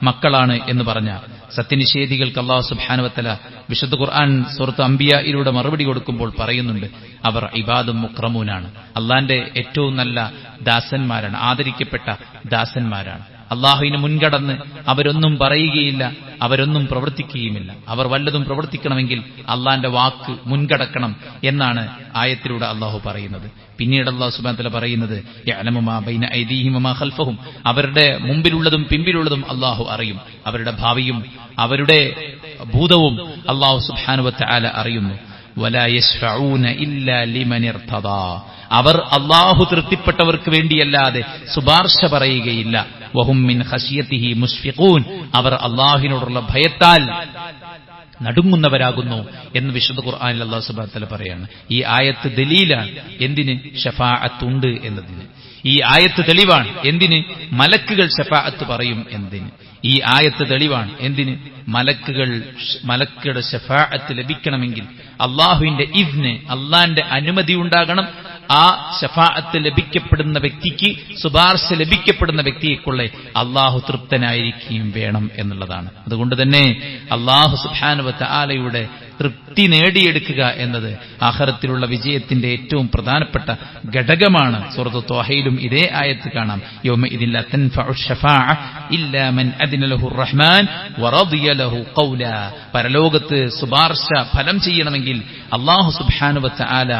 മക്കളാണ് എന്ന് പറഞ്ഞ സത്യനിഷേധികൾക്ക് അള്ളാഹു സുബ്ഹാനഹു വ തആല വിശുദ്ധ ഖുർആൻ സൂറത്ത് അംബിയായിലൂടെ മറുപടി കൊടുക്കുമ്പോൾ പറയുന്നുണ്ട്, അവർ ഇബാദും മുക്രമൂനാണ്, അള്ളാന്റെ ഏറ്റവും നല്ല ദാസന്മാരാണ്, ആദരിക്കപ്പെട്ട ദാസന്മാരാണ്. അള്ളാഹുവിന് മുൻകടന്ന് അവരൊന്നും പറയുകയില്ല, അവരൊന്നും പ്രവർത്തിക്കുകയുമില്ല. അവർ വല്ലതും പ്രവർത്തിക്കണമെങ്കിൽ അള്ളാന്റെ വാക്ക് മുൻകടക്കണം എന്നാണ് ആയത്തിലൂടെ അള്ളാഹു പറയുന്നത്. പിന്നീട് അള്ളാഹു സുബ്ഹാനഹു വ തആല പറയുന്നത് യഅലമു മാ ബൈന ഐദീഹിം വമാ ഖൽഫഹും, അവരുടെ മുമ്പിലുള്ളതും പിമ്പിലുള്ളതും അള്ളാഹു അറിയും. അവരുടെ ഭാവിയും അവരുടെ ഭൂതവും അള്ളാഹു സുബ്ഹാനഹു വ തആല അറിയുന്നു. വലാ യശ്ഫഊന ഇല്ലാ ലിമൻ ഇർതദാ, അവർ അള്ളാഹു തൃപ്തിപ്പെട്ടവർക്ക് വേണ്ടിയല്ലാതെ ശുപാർശ പറയുകയില്ല. വഹും മിൻ ഖശിയതിഹി മുശ്ഫിഖൂൻ, അവർ അള്ളാഹുവിനോടുള്ള ഭയത്താൽ നടുങ്ങുന്നവരാകുന്നു എന്ന് വിശുദ്ധ ഖുർആനിൽ അല്ലാഹു സുബ്ഹാനഹു വ തആല പറയാണ്. ഈ ആയത്ത് ദലീലാണ് എന്തിന് ശഫാഅത്തുണ്ട് എന്നതിന്. ഈ ആയത്ത് തെളിവാണ് എന്തിന് മലക്കുകൾ ശഫാഅത്ത് പറയും എന്നതിന്. ഈ ആയത്ത് തെളിവാണ് എന്തിന് മലക്കുകളുടെ ശഫാഅത്ത് ലഭിക്കണമെങ്കിൽ അള്ളാഹുവിന്റെ ഇദ്ന്, അള്ളാന്റെ അനുമതി ഉണ്ടാകണം. ആ ശഫാഅത്ത് ലഭിക്കപ്പെടുന്ന വ്യക്തിക്ക്, ശുപാർശ ലഭിക്കപ്പെടുന്ന വ്യക്തിയെക്കുള്ള അള്ളാഹു തൃപ്തനായിരിക്കുകയും വേണം എന്നുള്ളതാണ്. അതുകൊണ്ട് തന്നെ അള്ളാഹു സുബ്ഹാനഹു വ തആലയുടെ തൃപ്തി നേടിയെടുക്കുക എന്നത് ആഖിറത്തിലുള്ള വിജയത്തിന്റെ ഏറ്റവും പ്രധാനപ്പെട്ട ഘടകമാണ്. സൂറത്ത് ത്വാഹയിലും ഇതേ ആയത്ത് കാണാം, യൗമഇദിൻ ലാ തൻഫഉ ശഫാഅ ഇല്ലാ മൻ അദിന ലഹു റഹ്മാൻ വറദിയ ലഹു ഖൗലാ. പരലോകത്ത് ശുപാർശ ഫലം ചെയ്യണമെങ്കിൽ അല്ലാഹു സുബ്ഹാനഹു വ തആല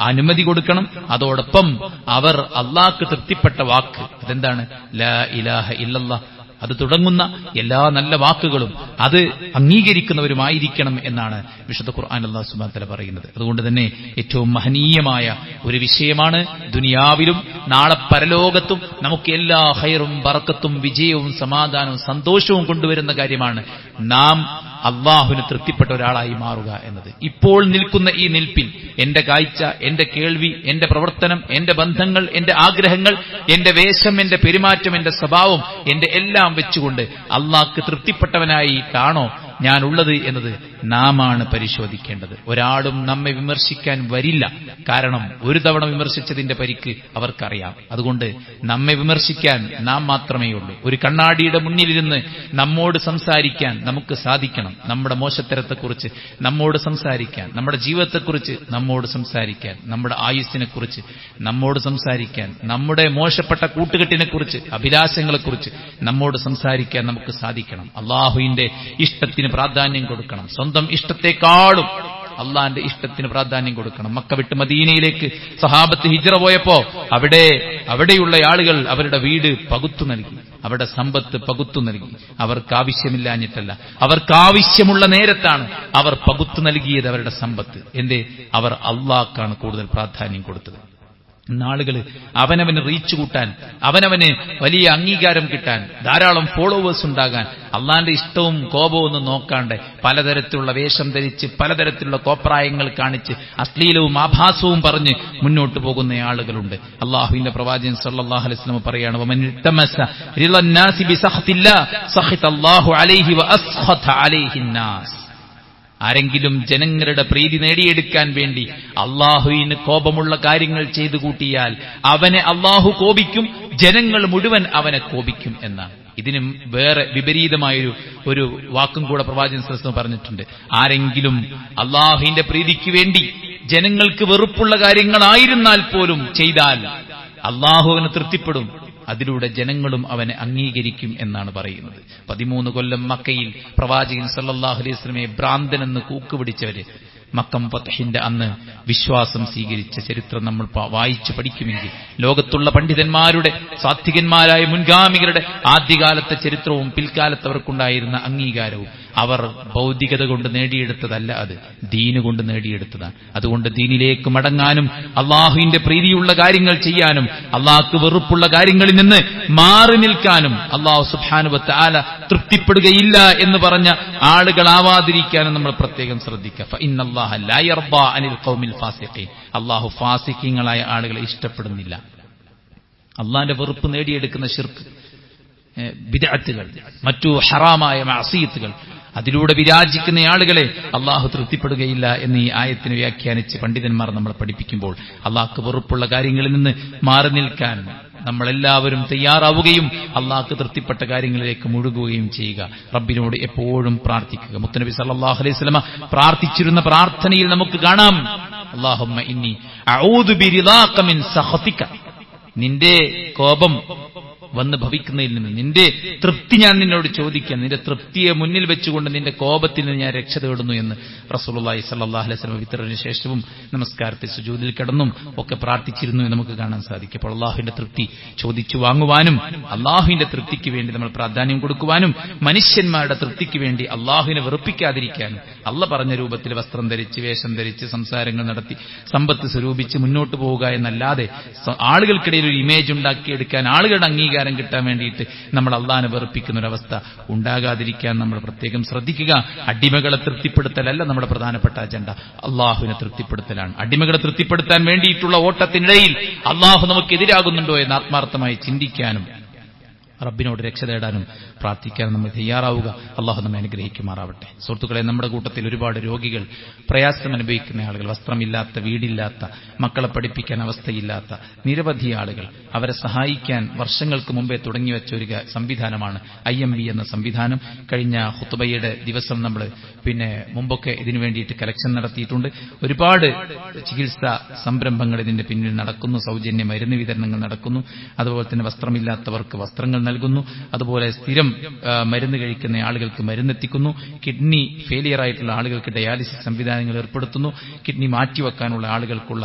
അനുമതി കൊടുക്കണം. അതോടൊപ്പം അവർ അള്ളാഹ്ക്ക് തൃപ്തിപ്പെട്ട വാക്ക്, അതെന്താണ്? ലാ ഇലാഹ ഇല്ലല്ലാഹ്. അത് തുടങ്ങുന്ന എല്ലാ നല്ല വാക്കുകളും അത് അംഗീകരിക്കുന്നവരുമായിരിക്കണം എന്നാണ് വിശുദ്ധ ഖുർആൻ അല്ലാഹു സുബ്ഹാനഹു വ തആല പറയുന്നത്. അതുകൊണ്ട് തന്നെ ഏറ്റവും മഹനീയമായ ഒരു വിഷയമാണ്. ദുനിയാവിലും നാളെ പരലോകത്തും നമുക്ക് എല്ലാ ഖൈറും ബറക്കത്തും വിജയവും സമാധാനവും സന്തോഷവും കൊണ്ടുവരുന്ന കാര്യമാണ് നാം അള്ളാഹുവിന് തൃപ്തിപ്പെട്ട ഒരാളായി മാറുക എന്നത്. ഇപ്പോൾ നിൽക്കുന്ന ഈ നിൽപ്പിൽ എന്റെ കാഴ്ച, എന്റെ കേൾവി, എന്റെ പ്രവർത്തനം, എന്റെ ബന്ധങ്ങൾ, എന്റെ ആഗ്രഹങ്ങൾ, എന്റെ വേഷം, എന്റെ പെരുമാറ്റം, എന്റെ സ്വഭാവം, എന്റെ എല്ലാം വെച്ചുകൊണ്ട് അള്ളാഹ്ക്ക് തൃപ്തിപ്പെട്ടവനായിട്ടാണോ ഞാനുള്ളത് എന്നത് നാമാണ് പരിശോധിക്കേണ്ടത്. ഒരാളും നമ്മെ വിമർശിക്കാൻ വരില്ല. കാരണം ഒരു തവണ വിമർശിച്ചതിന്റെ പരിക്ക് അവർക്കറിയാം. അതുകൊണ്ട് നമ്മെ വിമർശിക്കാൻ നാം മാത്രമേ ഉള്ളൂ. ഒരു കണ്ണാടിയുടെ മുന്നിലിരുന്ന് നമ്മോട് സംസാരിക്കാൻ നമുക്ക് സാധിക്കണം. നമ്മുടെ മോശത്തരത്തെക്കുറിച്ച് നമ്മോട് സംസാരിക്കാൻ, നമ്മുടെ ജീവിതത്തെക്കുറിച്ച് നമ്മോട് സംസാരിക്കാൻ, നമ്മുടെ ആയുസ്സിനെക്കുറിച്ച് നമ്മോട് സംസാരിക്കാൻ, നമ്മുടെ മോശപ്പെട്ട കൂട്ടുകെട്ടിനെക്കുറിച്ച്, അഭിലാഷങ്ങളെക്കുറിച്ച് നമ്മോട് സംസാരിക്കാൻ നമുക്ക് സാധിക്കണം. അള്ളാഹുവിന്റെ ഇഷ്ടത്തിന് പ്രാധാന്യം കൊടുക്കണം. സ്വന്തം ഇഷ്ടത്തെക്കാളും അള്ളാന്റെ ഇഷ്ടത്തിന് പ്രാധാന്യം കൊടുക്കണം. മക്ക വിട്ട് മദീനയിലേക്ക് സഹാബത്ത് ഹിജ്റ പോയപ്പോ അവിടെയുള്ള ആളുകൾ അവരുടെ വീട് പകുത്തു നൽകി, അവരുടെ സമ്പത്ത് പകുത്തു നൽകി. അവർക്കാവശ്യമില്ലാഞ്ഞിട്ടല്ല, അവർക്കാവശ്യമുള്ള നേരത്താണ് അവർ പകുത്തു നൽകിയത് അവരുടെ സമ്പത്ത്. എന്തേ? അവർ അള്ളാഹ്ക്കാണ് കൂടുതൽ പ്രാധാന്യം കൊടുത്തത്. നാളുകൾ അവനവന് റീച്ച് കൂട്ടാൻ, അവനവന് വലിയ അംഗീകാരം കിട്ടാൻ, ധാരാളം ഫോളോവേഴ്സ് ഉണ്ടാകാൻ അള്ളാന്റെ ഇഷ്ടവും കോപവും ഒന്നും നോക്കാണ്ട് പലതരത്തിലുള്ള വേഷം ധരിച്ച് പലതരത്തിലുള്ള കോപ്രായങ്ങൾ കാണിച്ച് അശ്ലീലവും ആഭാസവും പറഞ്ഞ് മുന്നോട്ട് പോകുന്ന ആളുകളുണ്ട്. അള്ളാഹുവിന്റെ പ്രവാചകൻ സല്ലല്ലാഹു അലൈഹി വസല്ലം പറയാണ്, വമൻ ഇൽതമസ റിളൻ നാസി ബിസഖ്തില്ലാഹ് സഖിതല്ലാഹു അലൈഹി വഅസ്ഖത അലൈഹിൻ നാസ്. ആരെങ്കിലും ജനങ്ങളുടെ പ്രീതി നേടിയെടുക്കാൻ വേണ്ടി അള്ളാഹുവിന് കോപമുള്ള കാര്യങ്ങൾ ചെയ്തു കൂട്ടിയാൽ അവനെ അള്ളാഹു കോപിക്കും, ജനങ്ങൾ മുഴുവൻ അവനെ കോപിക്കും എന്നാണ്. ഇതിനും വേറെ വിപരീതമായൊരു വാക്കും കൂടെ പ്രവാചകൻ സല്ലല്ലാഹു അലൈഹി വസല്ലം പറഞ്ഞിട്ടുണ്ട്. ആരെങ്കിലും അള്ളാഹുവിന്റെ പ്രീതിക്ക് വേണ്ടി ജനങ്ങൾക്ക് വെറുപ്പുള്ള കാര്യങ്ങളായിരുന്നാൽ പോലും ചെയ്താൽ അള്ളാഹു അവന് തൃപ്തിപ്പെടും, അതിലൂടെ ജനങ്ങളും അവനെ അംഗീകരിക്കും എന്നാണ് പറയുന്നത്. 13 കൊല്ലം മക്കയിൽ പ്രവാചകൻ സല്ലല്ലാഹു അലൈഹി വസല്ലമയെ ഭ്രാന്തനെന്ന് കൂക്കുപിടിച്ചവര് മക്കം ഫത്ഹിന്റെ അന്ന് വിശ്വാസം സ്വീകരിച്ച ചരിത്രം നമ്മൾ വായിച്ചു പഠിക്കുമെങ്കിൽ ലോകത്തുള്ള പണ്ഡിതന്മാരുടെ സാത്വികന്മാരായ മുൻഗാമികളുടെ ആദ്യകാലത്തെ ചരിത്രവും പിൽക്കാലത്ത് അവർക്കുണ്ടായിരുന്ന അംഗീകാരവും അവർ ഭൗതികത കൊണ്ട് നേടിയെടുത്തതല്ല, അത് ദീന് കൊണ്ട് നേടിയെടുത്തതാണ്. അതുകൊണ്ട് ദീനിലേക്ക് മടങ്ങാനും അള്ളാഹുവിന്റെ പ്രീതിയുള്ള കാര്യങ്ങൾ ചെയ്യാനും അള്ളാഹ്ക്ക് വെറുപ്പുള്ള കാര്യങ്ങളിൽ നിന്ന് മാറി നിൽക്കാനും അള്ളാഹു സുബ്ഹാനഹു വ തആല തൃപ്തിപ്പെടുകയില്ല എന്ന് പറഞ്ഞ ആളുകളാവാതിരിക്കാനും നമ്മൾ പ്രത്യേകം ശ്രദ്ധിക്കുക. ഫഇന്നല്ലാഹ ലാ യർദാ അനിൽ ഖൗമിൽ ഫാസിഖീൻ. അള്ളാഹു ഫാസിഖീങ്ങളായ ആളുകളെ ഇഷ്ടപ്പെടുന്നില്ല. അള്ളാഹിന്റെ വെറുപ്പ് നേടിയെടുക്കുന്ന ശിർക്ക്, ബിദ്അത്തുകൾ, മറ്റു ഹറാമായ മഅസിയത്തുകൾ, അതിലൂടെ വിരാജിക്കുന്ന ആളുകളെ അള്ളാഹു തൃപ്തിപ്പെടുകയില്ല എന്ന് ഈ ആയത്തിനെ വ്യാഖ്യാനിച്ച് പണ്ഡിതന്മാർ നമ്മളെ പഠിപ്പിക്കുമ്പോൾ അള്ളാഹ്ക്ക് വെറുപ്പുള്ള കാര്യങ്ങളിൽ നിന്ന് മാറി നിൽക്കാൻ നമ്മളെല്ലാവരും തയ്യാറാവുകയും അള്ളാഹ്ക്ക് തൃപ്തിപ്പെട്ട കാര്യങ്ങളിലേക്ക് മുഴുകുകയും ചെയ്യുക. റബ്ബിനോട് എപ്പോഴും പ്രാർത്ഥിക്കുക. മുത്തനബി സല്ലല്ലാഹു അലൈഹി വസല്ലമ പ്രാർത്ഥിച്ചിരുന്ന പ്രാർത്ഥനയിൽ നമുക്ക് കാണാം, അല്ലാഹുമ്മ ഇന്നി അഊദു ബിറിദാക മിൻ സഖതിക. നിന്റെ കോപം വന്ന് ഭവിക്കുന്നതിൽ നിന്ന്, നിന്റെ തൃപ്തി ഞാൻ നിന്നോട് ചോദിക്കാൻ, നിന്റെ തൃപ്തിയെ മുന്നിൽ വെച്ചുകൊണ്ട് നിന്റെ കോപത്തിൽ നിന്ന് ഞാൻ രക്ഷ തേടുന്നു എന്ന് റസൂലുള്ളാഹി സ്വല്ലല്ലാഹു അലൈഹി വസല്ലം വിത്തറിന് ശേഷവും നമസ്കാരത്തിൽ സുജൂദിൽ കിടന്നും ഒക്കെ പ്രാർത്ഥിച്ചിരുന്നു എന്ന് നമുക്ക് കാണാൻ സാധിക്കും. അപ്പോൾ അള്ളാഹുവിന്റെ തൃപ്തി ചോദിച്ചു വാങ്ങുവാനും അള്ളാഹുവിന്റെ തൃപ്തിക്ക് വേണ്ടി നമ്മൾ പ്രാധാന്യം കൊടുക്കുവാനും മനുഷ്യന്മാരുടെ തൃപ്തിക്ക് വേണ്ടി അള്ളാഹുവിനെ വെറുപ്പിക്കാതിരിക്കാനും അള്ള പറഞ്ഞ രൂപത്തിൽ വസ്ത്രം ധരിച്ച് വേഷം ധരിച്ച് സംസാരങ്ങൾ നടത്തി സമ്പത്ത് സ്വരൂപിച്ച് മുന്നോട്ട് പോവുക എന്നല്ലാതെ ആളുകൾക്കിടയിൽ ഒരു ഇമേജ് ഉണ്ടാക്കിയെടുക്കാൻ, ആളുകളുടെ അംഗീകാരം കിട്ടാൻ വേണ്ടിയിട്ട് നമ്മൾ അള്ളാഹിനെ വെറുപ്പിക്കുന്ന ഒരവസ്ഥ ഉണ്ടാകാതിരിക്കാൻ നമ്മൾ പ്രത്യേകം ശ്രദ്ധിക്കുക. അടിമകളെ തൃപ്തിപ്പെടുത്തലല്ല നമ്മുടെ പ്രധാനപ്പെട്ട അജണ്ട, അള്ളാഹുവിനെ തൃപ്തിപ്പെടുത്തലാണ്. അടിമകളെ തൃപ്തിപ്പെടുത്താൻ വേണ്ടിയിട്ടുള്ള ഓട്ടത്തിനിടയിൽ അള്ളാഹു നമുക്കെതിരാകുന്നുണ്ടോ എന്ന് ആത്മാർത്ഥമായി ചിന്തിക്കാനും റബ്ബിനോട് രക്ഷ തേടാനും പ്രാർത്ഥിക്കാനും നമ്മൾ തയ്യാറാവുക. അള്ളാഹു നമ്മെ അനുഗ്രഹിക്കുമാറാവട്ടെ. സുഹൃത്തുക്കളെ, നമ്മുടെ കൂട്ടത്തിൽ ഒരുപാട് രോഗികൾ, പ്രയാസം അനുഭവിക്കുന്ന ആളുകൾ, വസ്ത്രമില്ലാത്ത, വീടില്ലാത്ത, മക്കളെ പഠിപ്പിക്കാൻ അവസ്ഥയില്ലാത്ത നിരവധി ആളുകൾ, അവരെ സഹായിക്കാൻ വർഷങ്ങൾക്ക് മുമ്പേ തുടങ്ങിവെച്ച ഒരു സംവിധാനമാണ് IMV എന്ന സംവിധാനം. കഴിഞ്ഞ ഖുത്ബയുടെ ദിവസം നമ്മൾ മുമ്പൊക്കെ ഇതിനു വേണ്ടിയിട്ട് കലക്ഷൻ നടത്തിയിട്ടുണ്ട്. ഒരുപാട് ചികിത്സാ സംരംഭങ്ങൾ ഇതിന്റെ പിന്നിൽ നടക്കുന്നു. സൗജന്യ മരുന്ന് വിതരണങ്ങൾ നടക്കുന്നു. അതുപോലെ തന്നെ വസ്ത്രമില്ലാത്തവർക്ക് വസ്ത്രങ്ങൾ നൽകുന്നു. അതുപോലെ സ്ഥിരം മരുന്ന് കഴിക്കുന്ന ആളുകൾക്ക് മരുന്നെത്തിക്കുന്നു. കിഡ്നി ഫെയിലിയർ ആയിട്ടുള്ള ആളുകൾക്ക് ഡയാലിസിസ് സംവിധാനങ്ങൾ ഏർപ്പെടുത്തുന്നു. കിഡ്നി മാറ്റിവെക്കാനുള്ള ആളുകൾക്കുള്ള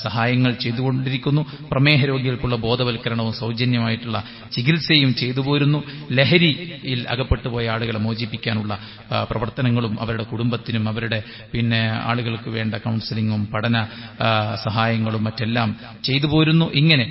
സഹായങ്ങൾ ചെയ്തുകൊണ്ടിരിക്കുന്നു. പ്രമേഹ രോഗികൾക്കുള്ള ബോധവൽക്കരണവും സൗജന്യമായിട്ടുള്ള ചികിത്സയും ചെയ്തു പോരുന്നു. ലഹരിയിൽ അകപ്പെട്ടുപോയ ആളുകളെ മോചിപ്പിക്കാനുള്ള പ്രവർത്തനങ്ങളും അവരുടെ കുടുംബത്തിനും അവരുടെ ആളുകൾക്ക് വേണ്ട കൗൺസിലിങ്ങും പഠന സഹായങ്ങളും മറ്റെല്ലാം ചെയ്തു പോരുന്നു. ഇങ്ങനെ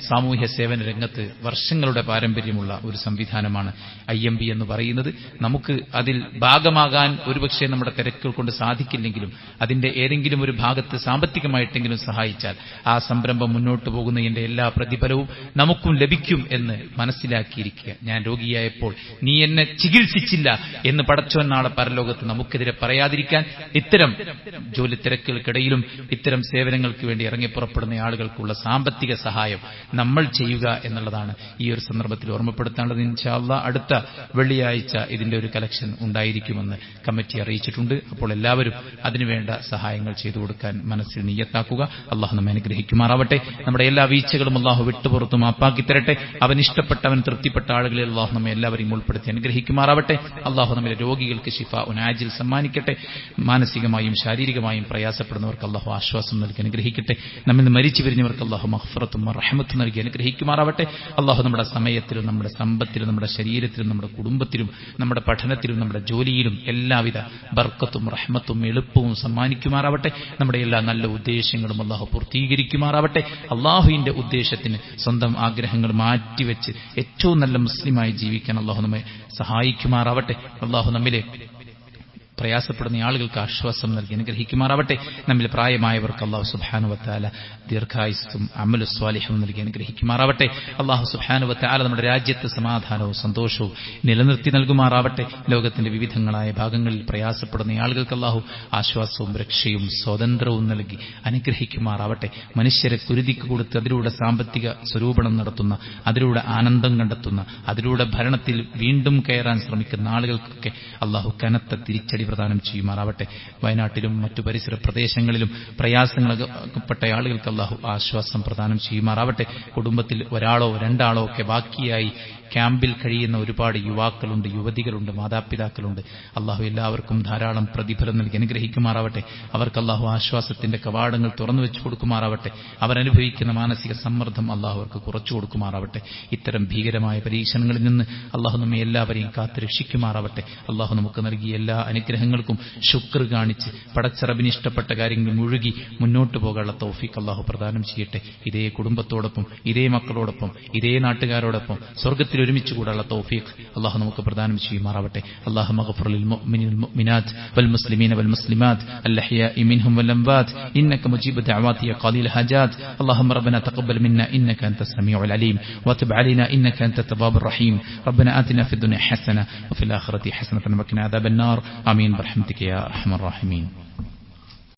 സാമൂഹ്യ സേവന രംഗത്ത് വർഷങ്ങളുടെ പാരമ്പര്യമുള്ള ഒരു സംവിധാനമാണ് IMV എന്ന് പറയുന്നത്. നമുക്ക് അതിൽ ഭാഗമാകാൻ ഒരുപക്ഷെ നമ്മുടെ തിരക്കുകൾ കൊണ്ട് സാധിക്കില്ലെങ്കിലും അതിന്റെ ഏതെങ്കിലും ഒരു ഭാഗത്ത് സാമ്പത്തികമായിട്ടെങ്കിലും സഹായിച്ചാൽ ആ സംരംഭം മുന്നോട്ട് പോകുന്നതിന്റെ എല്ലാ പ്രതിഫലവും നമുക്കും ലഭിക്കും എന്ന് മനസ്സിലാക്കിയിരിക്കുക. ഞാൻ രോഗിയായപ്പോൾ നീ എന്നെ ചികിത്സിച്ചില്ല എന്ന് പടച്ചോൻ നാളെ പരലോകത്ത് നമുക്കെതിരെ പറയാതിരിക്കാൻ ഇത്തരം ജോലി തിരക്കുകൾക്കിടയിലും ഇത്തരം സേവനങ്ങൾക്ക് വേണ്ടി ഇറങ്ങിപ്പുറപ്പെടുന്ന ആളുകൾക്കുള്ള സാമ്പത്തിക സഹായം നമ്മൾ ചെയ്യുക എന്നുള്ളതാണ് ഈ ഒരു സന്ദർഭത്തിൽ ഓർമ്മപ്പെടുത്താനുള്ളത്. ഇൻഷാ അല്ലാഹ് അടുത്ത വെള്ളിയാഴ്ച ഇതിന്റെ ഒരു കലക്ഷൻ ഉണ്ടായിരിക്കുമെന്ന് കമ്മിറ്റി അറിയിച്ചിട്ടുണ്ട്. അപ്പോൾ എല്ലാവരും അതിനുവേണ്ട സഹായങ്ങൾ ചെയ്തു കൊടുക്കാൻ മനസ്സിൽ നിയ്യത്താക്കുക. അള്ളാഹു നമ്മെ അനുഗ്രഹിക്കുമാറാവട്ടെ. നമ്മുടെ എല്ലാ വീഴ്ചകളും അള്ളാഹു വിട്ടുപുറത്തു മാപ്പാക്കി തരട്ടെ. അവൻ ഇഷ്ടപ്പെട്ടവൻ തൃപ്തിപ്പെട്ട ആളുകളിൽ അള്ളാഹു നമ്മെ എല്ലാവരെയും ഉൾപ്പെടുത്തി അനുഗ്രഹിക്കുമാറാവട്ടെ. അള്ളാഹു നമ്മുടെ രോഗികൾക്ക് ശിഫാഉൻ ആജിൽ സമ്മാനിക്കട്ടെ. മാനസികമായും ശാരീരികമായും പ്രയാസപ്പെടുന്നവർക്ക് അള്ളാഹു ആശ്വാസം നൽകി അനുഗ്രഹിക്കട്ടെ. നമ്മിൽ നിന്ന് മരിച്ചു പിരിഞ്ഞവർക്ക് അള്ളാഹു മഗ്ഫിറത്തും റഹ്മത്തും നൽകി അനുഗ്രഹിക്കുമാറാവട്ടെ. അള്ളാഹു നമ്മുടെ സമയത്തിലും നമ്മുടെ സമ്പത്തിലും നമ്മുടെ ശരീരത്തിലും നമ്മുടെ കുടുംബത്തിലും നമ്മുടെ പഠനത്തിലും നമ്മുടെ ജോലിയിലും എല്ലാവിധ ബർക്കത്തും റഹ്മത്തും എളുപ്പവും സമ്മാനിക്കുമാറാവട്ടെ. നമ്മുടെ എല്ലാ നല്ല ഉദ്ദേശങ്ങളും അള്ളാഹു പൂർത്തീകരിക്കുമാറാവട്ടെ. അള്ളാഹുവിന്റെ ഉദ്ദേശത്തിന് സ്വന്തം ആഗ്രഹങ്ങൾ മാറ്റിവെച്ച് ഏറ്റവും നല്ല മുസ്ലിമായി ജീവിക്കാൻ അള്ളാഹു നമ്മെ സഹായിക്കുമാറാവട്ടെ. അള്ളാഹു നമ്മിലെ പ്രയാസപ്പെടുന്ന ആളുകൾക്ക് ആശ്വാസം നൽകി അനുഗ്രഹിക്കുമാറാവട്ടെ. നമ്മിൽ പ്രായമായവർക്ക് അല്ലാഹു സുബ്ഹാനഹു വ തആല ദീർഘായുസ്സും അമലു സ്വാലിഹും നൽകി അനുഗ്രഹിക്കുമാറാവട്ടെ. അല്ലാഹു സുബ്ഹാനഹു വ തആല നമ്മുടെ രാജ്യത്ത് സമാധാനവും സന്തോഷവും നിലനിർത്തി നൽകുമാറാവട്ടെ. ലോകത്തിന്റെ വിവിധങ്ങളായ ഭാഗങ്ങളിൽ പ്രയാസപ്പെടുന്ന ആളുകൾക്ക് അല്ലാഹു ആശ്വാസവും രക്ഷയും സ്വാതന്ത്ര്യവും നൽകി അനുഗ്രഹിക്കുമാറാവട്ടെ. മനുഷ്യരെ കുരുതിക്ക് കൊടുത്ത് അതിലൂടെ സാമ്പത്തിക സ്വരൂപണം നടത്തുന്ന, അതിലൂടെ ആനന്ദം കണ്ടെത്തുന്ന, അതിലൂടെ ഭരണത്തിൽ വീണ്ടും കയറാൻ ശ്രമിക്കുന്ന ആളുകൾക്കൊക്കെ അല്ലാഹു കനത്ത തിരിച്ചടി പ്രദാനം ചെയ്യുമാറാവട്ടെ. വയനാട്ടിലും മറ്റു പരിസര പ്രദേശങ്ങളിലും പ്രയാസങ്ങളകപ്പെട്ട ആളുകൾക്ക് അല്ലാഹു ആശ്വാസം പ്രദാനം ചെയ്യുമാറാവട്ടെ. കുടുംബത്തിൽ ഒരാളോ രണ്ടാളോ ഒക്കെ ബാക്കിയായി ക്യാമ്പിൽ കഴിയുന്ന ഒരുപാട് യുവാക്കളുണ്ട്, യുവതികളുണ്ട്, മാതാപിതാക്കളുണ്ട്. അല്ലാഹു എല്ലാവർക്കും ധാരാളം പ്രതിഫലം നൽകി അനുഗ്രഹിക്കുമാറാവട്ടെ. അവർക്ക് അല്ലാഹു ആശ്വാസത്തിന്റെ കവാടങ്ങൾ തുറന്നു വെച്ചു കൊടുക്കുമാറാവട്ടെ. അവരനുഭവിക്കുന്ന മാനസിക സമ്മർദ്ദം അല്ലാഹു അവർക്ക് കുറച്ചു കൊടുക്കുമാറാവട്ടെ. ഇത്തരം ഭീകരമായ പരീക്ഷണങ്ങളിൽ നിന്ന് അല്ലാഹു നമ്മെ എല്ലാവരെയും കാത്തു രക്ഷിക്കുമാറാവട്ടെ. അല്ലാഹു നമുക്ക് നൽകിയ എല്ലാ അനുഗ്രഹങ്ങൾക്കും ശുക്ർ കാണിച്ച് പടച്ചറബിന് ഇഷ്ടപ്പെട്ട കാര്യങ്ങളിൽ മുഴുകി മുന്നോട്ട് പോകാനുള്ള തൗഫീഖ് അല്ലാഹു പ്രദാനം ചെയ്യട്ടെ. ഇതേ കുടുംബത്തോടൊപ്പം, ഇതേ മക്കളോടൊപ്പം, ഇതേ നാട്ടുകാരോടൊപ്പം സ്വർഗ്ഗത്തിൽ ഒരുമിച്ച് കൂടാനുള്ള തൗഫീഖ് അല്ലാഹു നമുക്ക് പ്രദാനം ചെയ്യുമാറാവട്ടെ. അല്ലാഹുമ്മ ഗ്ഫിർ ലിൽ മുഅ്മിനീന വൽ മുഅ്മിനാത്ത് വൽ മുസ്ലിമീന വൽ മുസ്ലിമാത്ത് അൽഹയാഇ മിൻഹും വൽ അംവാത്ത് ഇന്നക മുജീബു ദഅവാതി യാ ഖാദിൽ ഹജാത്ത്. اللهم ربنا تقبل منا إنك أنت السميع العليم وتب علينا إنك أنت التواب الرحيم. ربنا آتنا في الدنيا حسنة وفي الآخرة حسنة وقنا عذاب النار. آمين برحمتك يا أرحم الراحمين.